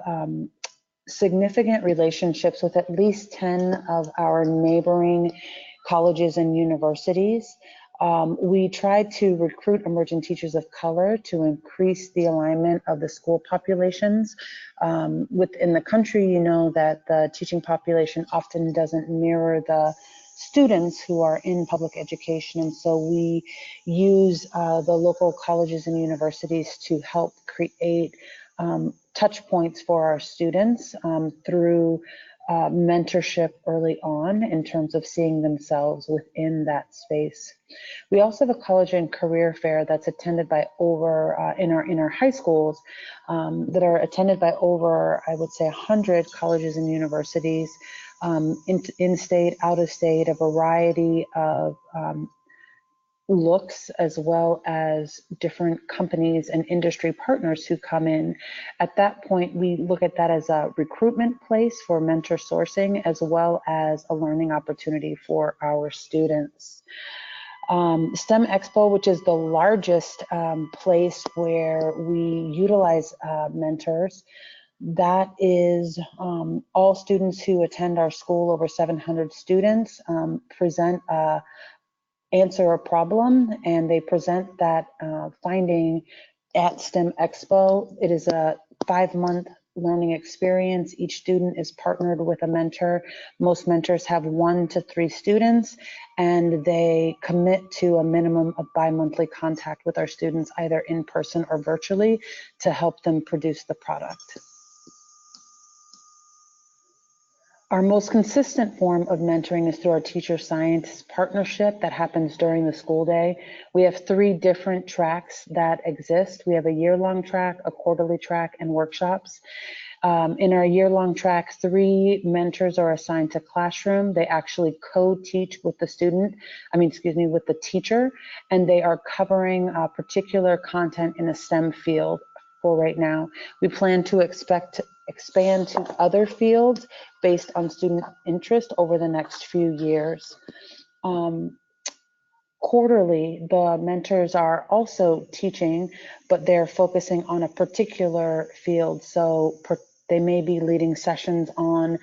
significant relationships with at least 10 of our neighboring colleges and universities. We try to recruit emerging teachers of color to increase the alignment of the school populations. Within the country, you know that the teaching population often doesn't mirror the students who are in public education, and so we use the local colleges and universities to help create touch points for our students through mentorship early on in terms of seeing themselves within that space. We also have a college and career fair that's attended by over, in our high schools, that are attended by over, I would say, 100 colleges and universities, in-state, out-of-state, a variety of looks, as well as different companies and industry partners who come in. At that point, we look at that as a recruitment place for mentor sourcing, as well as a learning opportunity for our students. STEM Expo, which is the largest place where we utilize mentors, that is all students who attend our school, over 700 students, present answer a problem, and they present that finding at STEM Expo. It is a 5-month learning experience. Each student is partnered with a mentor. Most mentors have 1 to 3 students, and they commit to a minimum of bi-monthly contact with our students, either in person or virtually, to help them produce the product. Our most consistent form of mentoring is through our teacher-scientist partnership that happens during the school day. We have 3 different tracks that exist. We have a year-long track, a quarterly track, and workshops. In our year-long track, 3 mentors are assigned to classroom. They actually co-teach with the student, with the teacher, and they are covering particular content in a STEM field for right now. We plan to expand to other fields based on student interest over the next few years. Quarterly, the mentors are also teaching, but they're focusing on a particular field. So they may be leading sessions on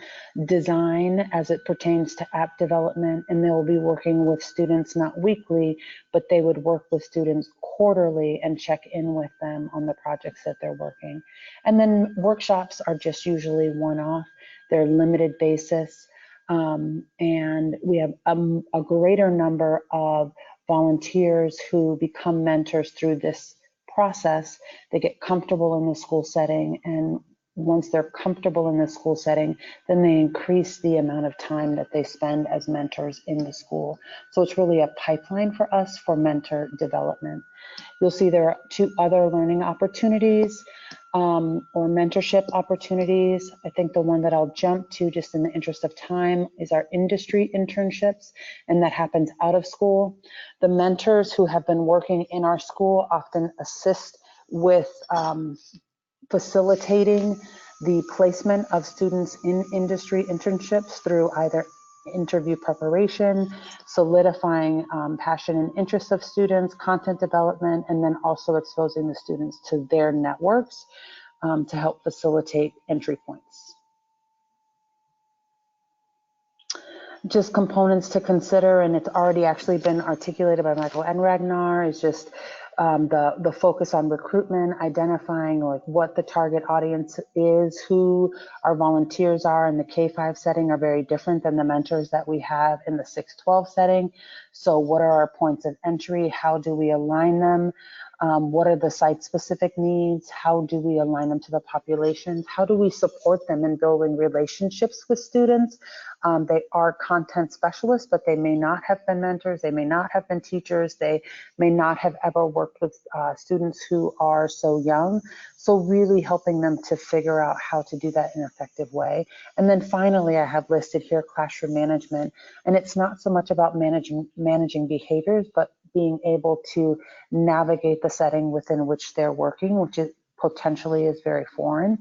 design as it pertains to app development, and they'll be working with students not weekly, but they would work with students quarterly and check in with them on the projects that they're working. And then workshops are just usually one-off. They're limited basis, and we have a greater number of volunteers who become mentors through this process. They get comfortable in the school setting, and once they're comfortable in the school setting, then they increase the amount of time that they spend as mentors in the school. So it's really a pipeline for us for mentor development. You'll see there are 2 other learning opportunities or mentorship opportunities. I think the one that I'll jump to, just in the interest of time, is our industry internships, and that happens out of school. The mentors who have been working in our school often assist with facilitating the placement of students in industry internships through either interview preparation, solidifying passion and interest of students, content development, and then also exposing the students to their networks to help facilitate entry points. Just components to consider, and it's already actually been articulated by Michael and Ragnar, is just the focus on recruitment, identifying like what the target audience is, who our volunteers are in the K-5 setting are very different than the mentors that we have in the 6-12 setting. So what are our points of entry? How do we align them? What are the site-specific needs? How do we align them to the populations? How do we support them in building relationships with students? They are content specialists, but they may not have been mentors. They may not have been teachers. They may not have ever worked with students who are so young. So really helping them to figure out how to do that in an effective way. And then finally, I have listed here classroom management. And it's not so much about managing behaviors, but being able to navigate the setting within which they're working, which is potentially is very foreign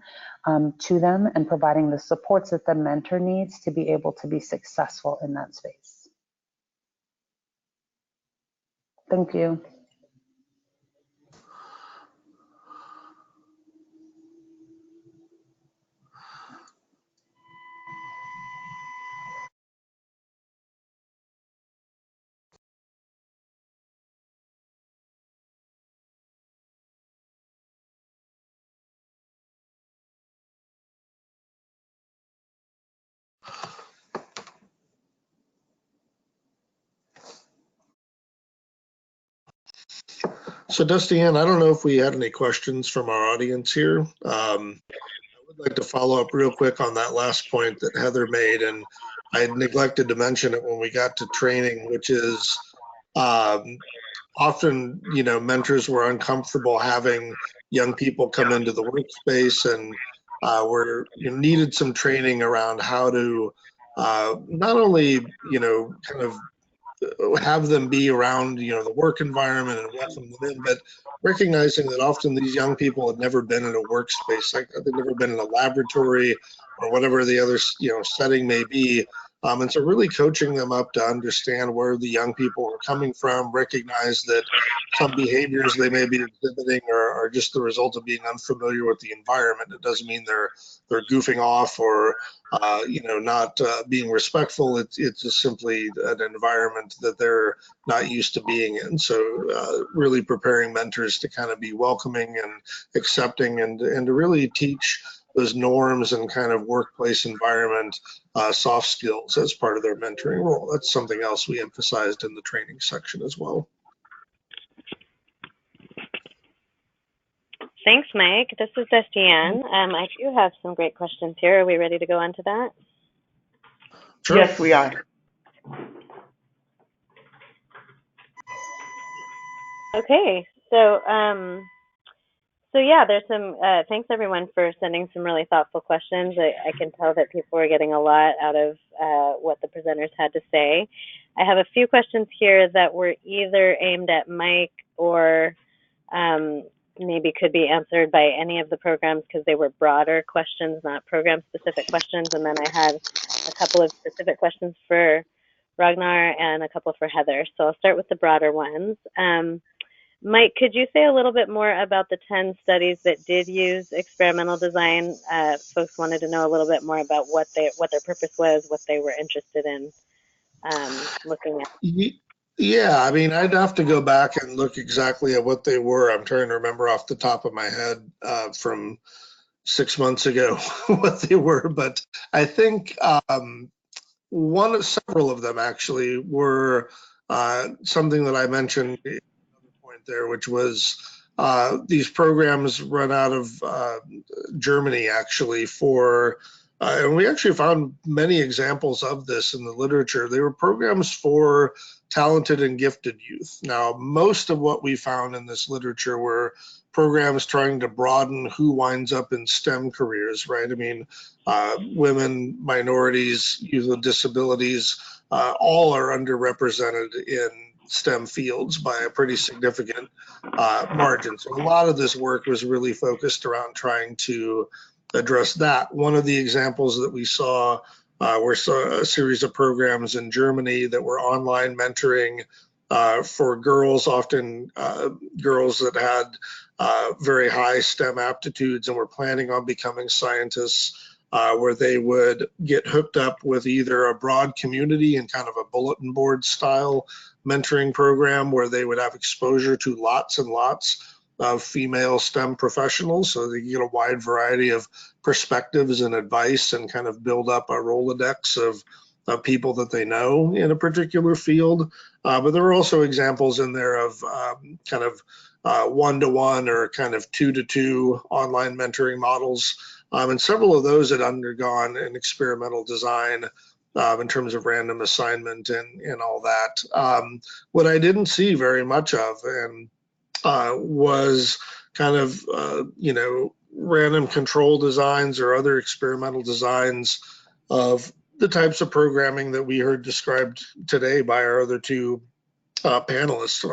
to them, and providing the supports that the mentor needs to be able to be successful in that space. Thank you. So Dusty Ann, I don't know if we had any questions from our audience here. I would like to follow up real quick on that last point that Heather made, and I had neglected to mention it when we got to training, which is often, mentors were uncomfortable having young people come into the workspace, and needed some training around how to not only, kind of have them be around, the work environment and welcome them in, but recognizing that often these young people have never been in a workspace, like they've never been in a laboratory or whatever the other, setting may be. And so really coaching them up to understand where the young people are coming from, recognize that some behaviors they may be exhibiting are just the result of being unfamiliar with the environment. It doesn't mean they're goofing off or not being respectful. It's just simply an environment that they're not used to being in. So really preparing mentors to kind of be welcoming and accepting, and to really teach those norms and kind of workplace environment soft skills as part of their mentoring role. That's something else we emphasized in the training section as well. Thanks, Mike. This is Dusty Ann. I do have some great questions here. Are we ready to go on to that? Sure. Yes, we are. Okay, so yeah, there's some, thanks everyone for sending some really thoughtful questions. I can tell that people are getting a lot out of what the presenters had to say. I have a few questions here that were either aimed at Mike or maybe could be answered by any of the programs because they were broader questions, not program-specific questions. And then I had a couple of specific questions for Ragnar and a couple for Heather. So I'll start with the broader ones. Mike, could you say a little bit more about the 10 studies that did use experimental design? Folks wanted to know a little bit more about what their purpose was, what they were interested in looking at. Yeah, I mean, I'd have to go back and look exactly at what they were. I'm trying to remember off the top of my head from 6 months ago what they were, but I think several of them actually were something that I mentioned at another point there, which was these programs run out of Germany actually for and we actually found many examples of this in the literature. They were programs for talented and gifted youth. Now, most of what we found in this literature were programs trying to broaden who winds up in STEM careers, right? I mean, women, minorities, youth with disabilities, all are underrepresented in STEM fields by a pretty significant margin. So a lot of this work was really focused around trying to address that. One of the examples that we saw were a series of programs in Germany that were online mentoring for girls, often girls that had very high STEM aptitudes and were planning on becoming scientists. where they would get hooked up with either a broad community and kind of a bulletin board style mentoring program where they would have exposure to lots and lots of female STEM professionals, so they get a wide variety of perspectives and advice and kind of build up a Rolodex of people that they know in a particular field. But there are also examples in there of kind of one-to-one or kind of two-to-two online mentoring models. And several of those had undergone an experimental design in terms of random assignment and all that. What I didn't see very much of and was kind of, random control designs or other experimental designs of the types of programming that we heard described today by our other two panelists.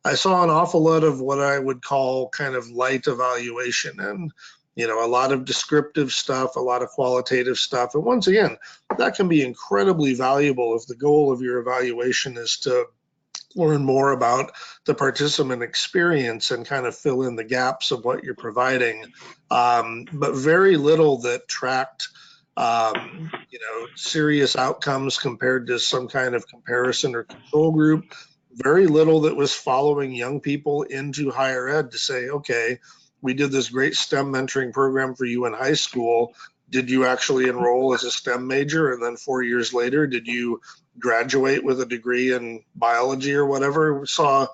I saw an awful lot of what I would call kind of light evaluation and, a lot of descriptive stuff, a lot of qualitative stuff. And once again, that can be incredibly valuable if the goal of your evaluation is to learn more about the participant experience and kind of fill in the gaps of what you're providing. But very little that tracked serious outcomes compared to some kind of comparison or control group. Very little that was following young people into higher ed to say, okay, we did this great STEM mentoring program for you in high school. Did you actually enroll as a STEM major? And then 4 years later, did you graduate with a degree in biology or whatever? We saw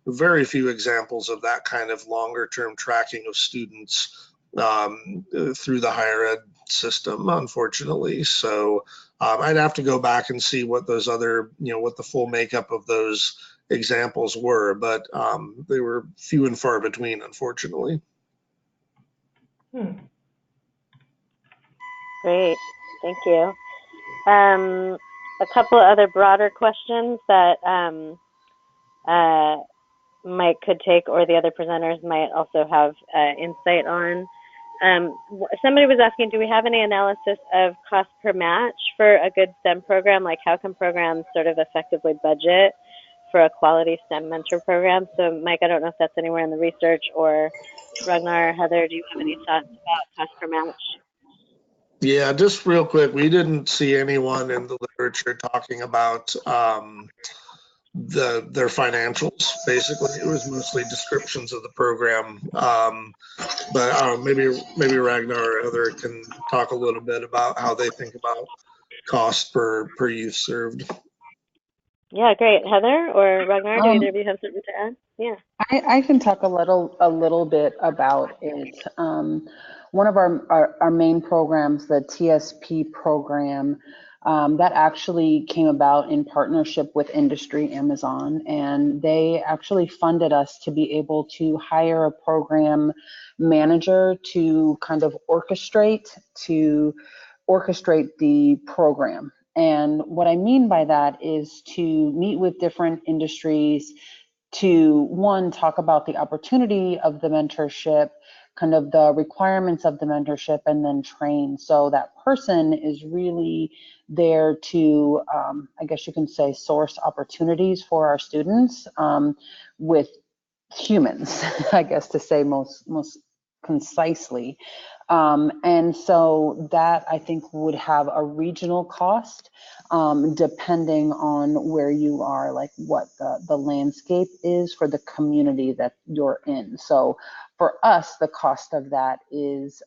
very few examples of that kind of longer term tracking of students through the higher ed system, unfortunately. So I'd have to go back and see what those other, what the full makeup of those examples were, but they were few and far between, unfortunately. Great, thank you. A couple of other broader questions that Mike could take, or the other presenters might also have insight on. Somebody was asking, do we have any analysis of cost per match for a good STEM program? Like, how can programs sort of effectively budget for a quality STEM mentor program? So Mike, I don't know if that's anywhere in the research, or Ragnar, Heather, do you have any thoughts about cost per match? Yeah, just real quick, we didn't see anyone in the literature talking about their financials. Basically, it was mostly descriptions of the program. But maybe Ragnar or Heather can talk a little bit about how they think about cost per youth served. Yeah, great. Heather or Ragnar, do either of you have something to add? Yeah. I can talk a little bit about it. One of our main programs, the TSP program, that actually came about in partnership with Industry Amazon, and they actually funded us to be able to hire a program manager to kind of orchestrate the program. And what I mean by that is to meet with different industries to, one, talk about the opportunity of the mentorship, kind of the requirements of the mentorship, and then train. So that person is really there to, I guess you can say, source opportunities for our students with humans, I guess, to say most concisely. And so that, I think, would have a regional cost depending on where you are, like what the landscape is for the community that you're in. So for us, the cost of that is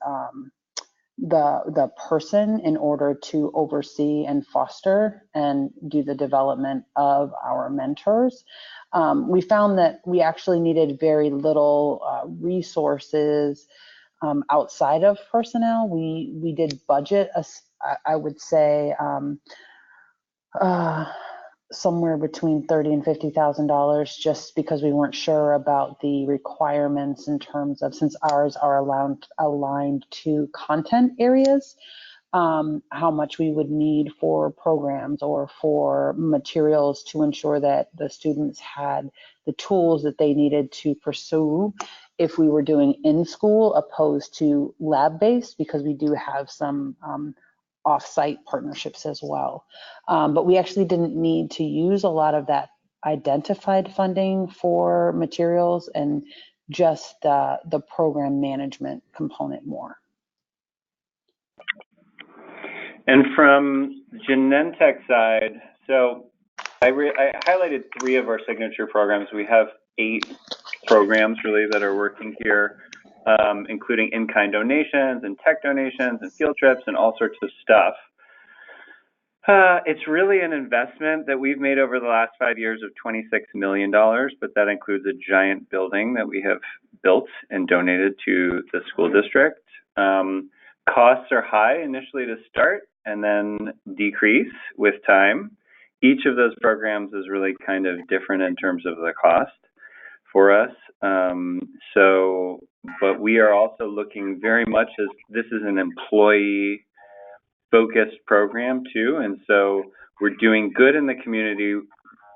the person in order to oversee and foster and do the development of our mentors. We found that we actually needed very little resources outside of personnel. We did budget, I would say, somewhere between $30,000 and $50,000, just because we weren't sure about the requirements in terms of, since ours are aligned to content areas, how much we would need for programs or for materials to ensure that the students had the tools that they needed to pursue if we were doing in school opposed to lab-based, because we do have some off-site partnerships as well. But we actually didn't need to use a lot of that identified funding for materials, and just the program management component more. And from Genentech side, so I highlighted 3 of our signature programs. We have 8 programs really that are working here, including in-kind donations and tech donations and field trips and all sorts of stuff. It's really an investment that we've made over the last 5 years of $26 million, but that includes a giant building that we have built and donated to the school district. Costs are high initially to start and then decrease with time. Each of those programs is really kind of different in terms of the cost for us. But we are also looking very much as this is an employee focused program too, and so we're doing good in the community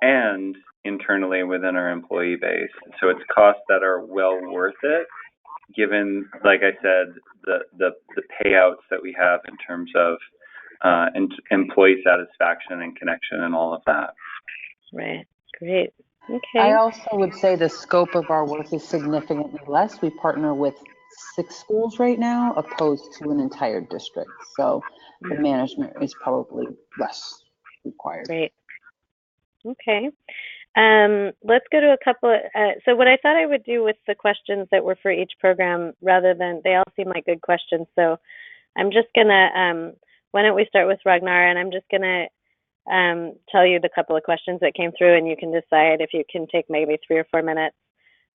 and internally within our employee base. So it's costs that are well worth it, given, like I said, the payouts that we have in terms of employee satisfaction and connection and all of that. Right. Great. Okay. I also would say the scope of our work is significantly less. We partner with 6 schools right now, opposed to an entire district. So the management is probably less required. Great. Okay. Let's go to a couple of, so what I thought I would do with the questions that were for each program, rather than, they all seem like good questions. So I'm just gonna, why don't we start with Ragnar, and I'm just gonna tell you the couple of questions that came through, and you can decide if you can take maybe 3 or 4 minutes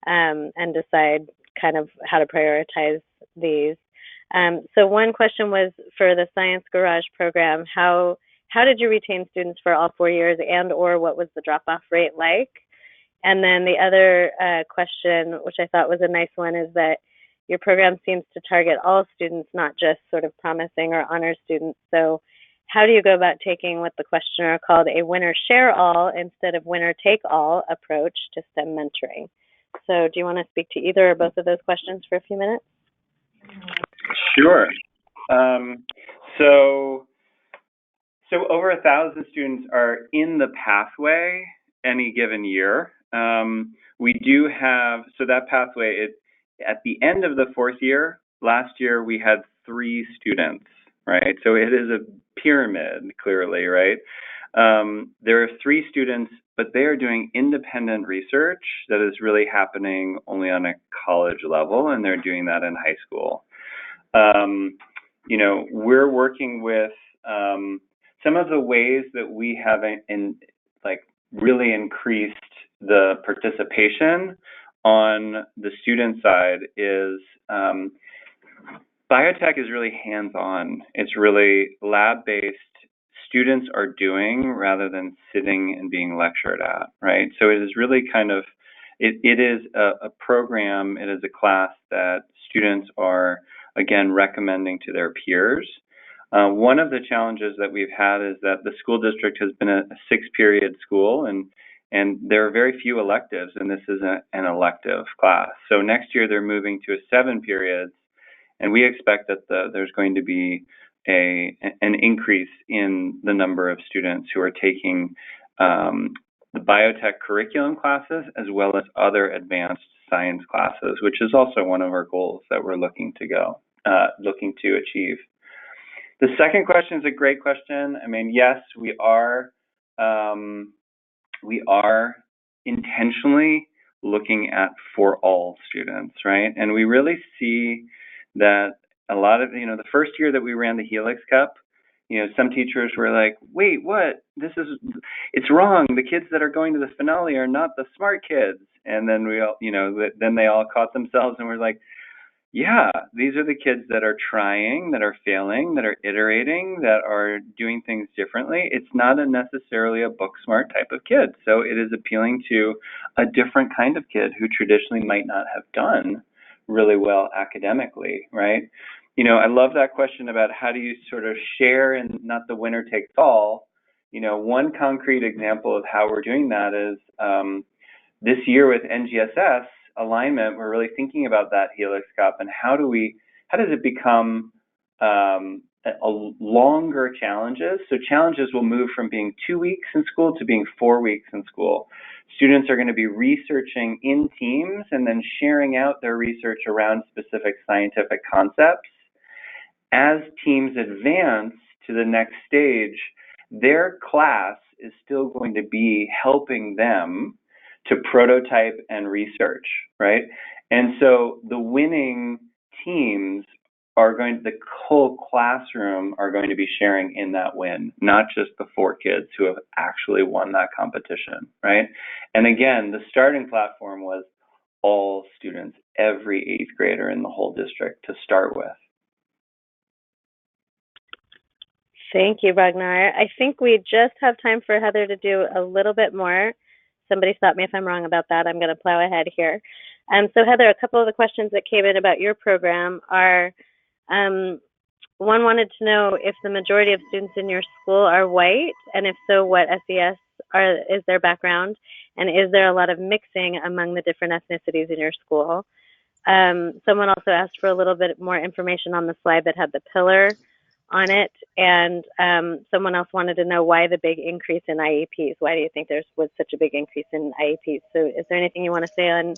and decide kind of how to prioritize these. So one question was for the Science Garage program, how did you retain students for all 4 years, and or what was the drop-off rate like? And then the other question, which I thought was a nice one, is that your program seems to target all students, not just sort of promising or honor students. So how do you go about taking what the questioner called a winner-share-all instead of winner-take-all approach to STEM mentoring? So do you want to speak to either or both of those questions for a few minutes? Sure. So over 1,000 students are in the pathway any given year. We do have, so that pathway, at the end of the 4th year, last year we had 3 students, right? So it is a pyramid, clearly, right? There are 3 students, but they are doing independent research that is really happening only on a college level, and they're doing that in high school. You know, we're working with some of the ways that we have really increased the participation on the student side is biotech is really hands-on. It's really lab-based. Students are doing rather than sitting and being lectured at, right? So it is really kind of, it is a program, it is a class that students are, again, recommending to their peers. One of the challenges that we've had is that the school district has been a 6-period school, and there are very few electives, and this is an elective class. So next year they're moving to a 7 periods, and we expect that there's going to be an increase in the number of students who are taking the biotech curriculum classes as well as other advanced science classes, which is also one of our goals that we're looking to achieve. The second question is a great question. I mean, yes, we are intentionally looking at for all students, right? And we really see that a lot of, you know, the first year that we ran the Helix Cup, you know, some teachers were like, wait, what? It's wrong. The kids that are going to the finale are not the smart kids. And then we all, you know, then they all caught themselves and were like, yeah, these are the kids that are trying, that are failing, that are iterating, that are doing things differently. It's not necessarily a book smart type of kid. So it is appealing to a different kind of kid who traditionally might not have done really well academically, right? You know, I love that question about how do you sort of share and not the winner takes all. You know, one concrete example of how we're doing that is this year with NGSS alignment, we're really thinking about that Helix Cup and how does it become longer challenges. So challenges will move from being 2 weeks in school to being 4 weeks in school. Students are going to be researching in teams and then sharing out their research around specific scientific concepts. As teams advance, to the next stage, their class is still going to be helping them to prototype and research, right? And so the winning teams are the whole classroom are going to be sharing in that win, not just the 4 kids who have actually won that competition, right? And again, the starting platform was all students, every 8th grader in the whole district to start with. Thank you, Ragnar. I think we just have time for Heather to do a little bit more. Somebody stop me if I'm wrong about that. I'm going to plow ahead here. So Heather, a couple of the questions that came in about your program are, one wanted to know if the majority of students in your school are white, and if so, what SES is their background, and is there a lot of mixing among the different ethnicities in your school? Someone also asked for a little bit more information on the slide that had the pillar on it, and someone else wanted to know why the big increase in IEPs. Why do you think there was such a big increase in IEPs? So is there anything you want to say on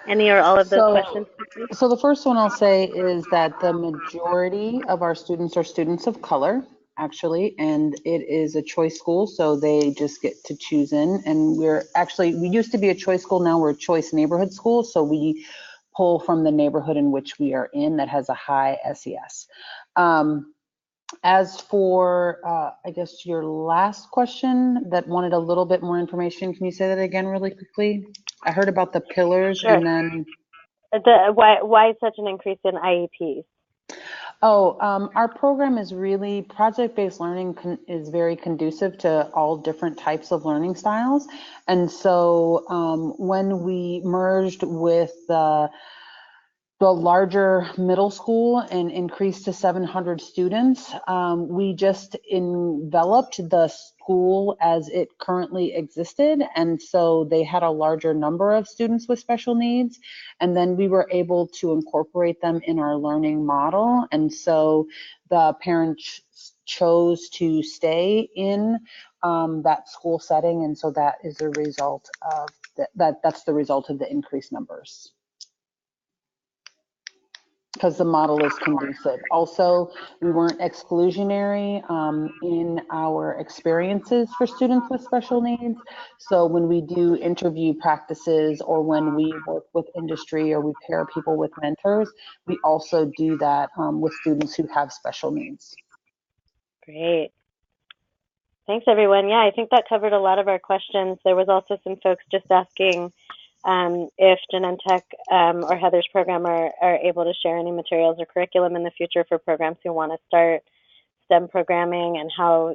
any or all of those questions? So the first one I'll say is that the majority of our students are students of color, actually, and it is a choice school, so they just get to choose in. And we used to be a choice school, now we're a choice neighborhood school, so we pull from the neighborhood in which we are in that has a high SES. As for, I guess, your last question that wanted a little bit more information, can you say that again really quickly? I heard about the pillars. Sure. And then why such an increase in IEPs? Our program is really, project-based learning is very conducive to all different types of learning styles. And so when we merged with the larger middle school and increased to 700 students, we just enveloped the school as it currently existed. And so they had a larger number of students with special needs. And then we were able to incorporate them in our learning model. And so the parents chose to stay in that school setting. And so that is the result of that's the result of the increased numbers, because the model is conducive. Also, we weren't exclusionary in our experiences for students with special needs. So when we do interview practices, or when we work with industry, or we pair people with mentors, we also do that with students who have special needs. Great. Thanks, everyone. Yeah, I think that covered a lot of our questions. There was also some folks just asking if Genentech or Heather's program are able to share any materials or curriculum in the future for programs who want to start STEM programming, and how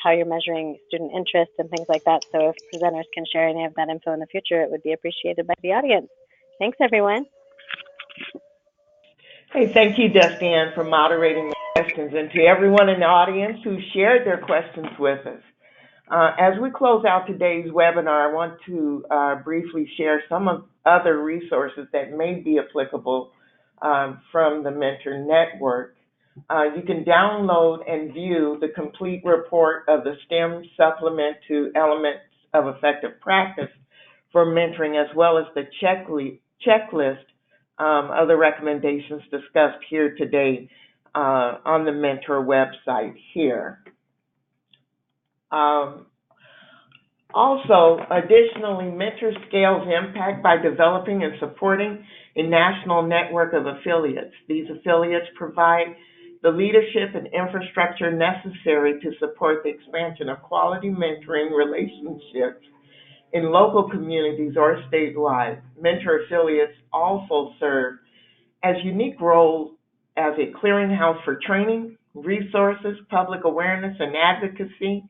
you're measuring student interest and things like that. So if presenters can share any of that info in the future, it would be appreciated by the audience. Thanks, everyone. Hey, thank you, Dusty-Ann, for moderating the questions, and to everyone in the audience who shared their questions with us. As we close out today's webinar, I want to briefly share some of other resources that may be applicable from the Mentor Network. You can download and view the complete report of the STEM Supplement to Elements of Effective Practice for Mentoring, as well as the checklist of the recommendations discussed here today on the Mentor website here. Also, additionally, Mentor scales impact by developing and supporting a national network of affiliates. These affiliates provide the leadership and infrastructure necessary to support the expansion of quality mentoring relationships in local communities or statewide. Mentor affiliates also serve as unique roles as a clearinghouse for training, resources, public awareness, and advocacy.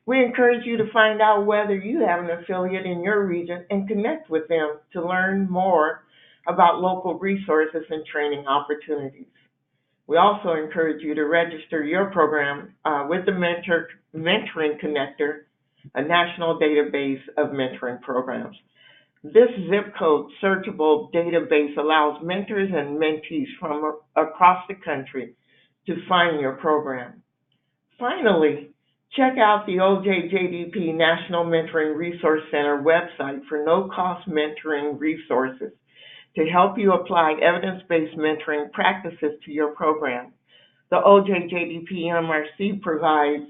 We encourage you to find out whether you have an affiliate in your region and connect with them to learn more about local resources and training opportunities. We also encourage you to register your program with the Mentoring Connector, a national database of mentoring programs. This zip code searchable database allows mentors and mentees from across the country to find your program. Finally, check out the OJJDP National Mentoring Resource Center website for no-cost mentoring resources to help you apply evidence-based mentoring practices to your program. The OJJDP NMRC provides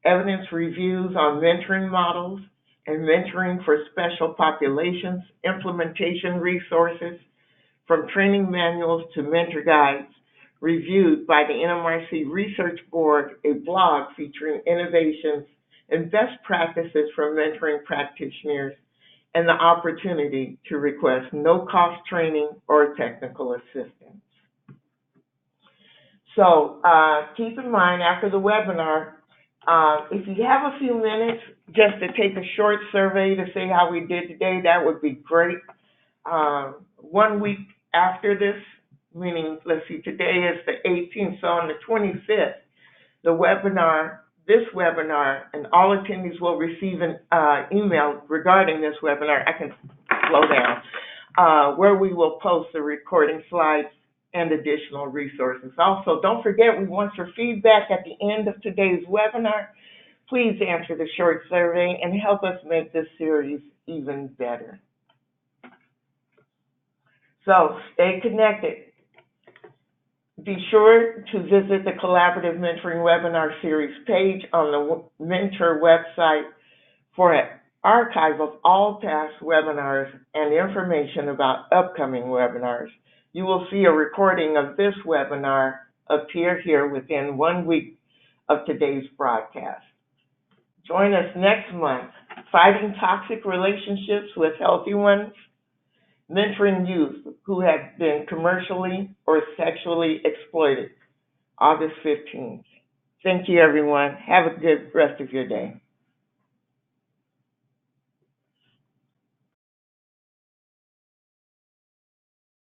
evidence reviews on mentoring models and mentoring for special populations, implementation resources, from training manuals to mentor guides, reviewed by the NMRC Research Board, a blog featuring innovations and best practices from mentoring practitioners, and the opportunity to request no-cost training or technical assistance. So keep in mind, after the webinar, if you have a few minutes just to take a short survey to see how we did today, that would be great. 1 week after this, meaning, let's see, today is the 18th, so on the 25th, this webinar, and all attendees will receive an email regarding this webinar. I can slow down, where we will post the recording slides and additional resources. Also, don't forget, we want your feedback at the end of today's webinar. Please answer the short survey and help us make this series even better. So stay connected. Be sure to visit the Collaborative Mentoring Webinar Series page on the Mentor website for an archive of all past webinars and information about upcoming webinars. You will see a recording of this webinar appear here within 1 week of today's broadcast. Join us next month, Fighting Toxic Relationships with Healthy Ones, Mentoring Youth Who Have Been Commercially or Sexually Exploited, August 15th. Thank you, everyone. Have a good rest of your day.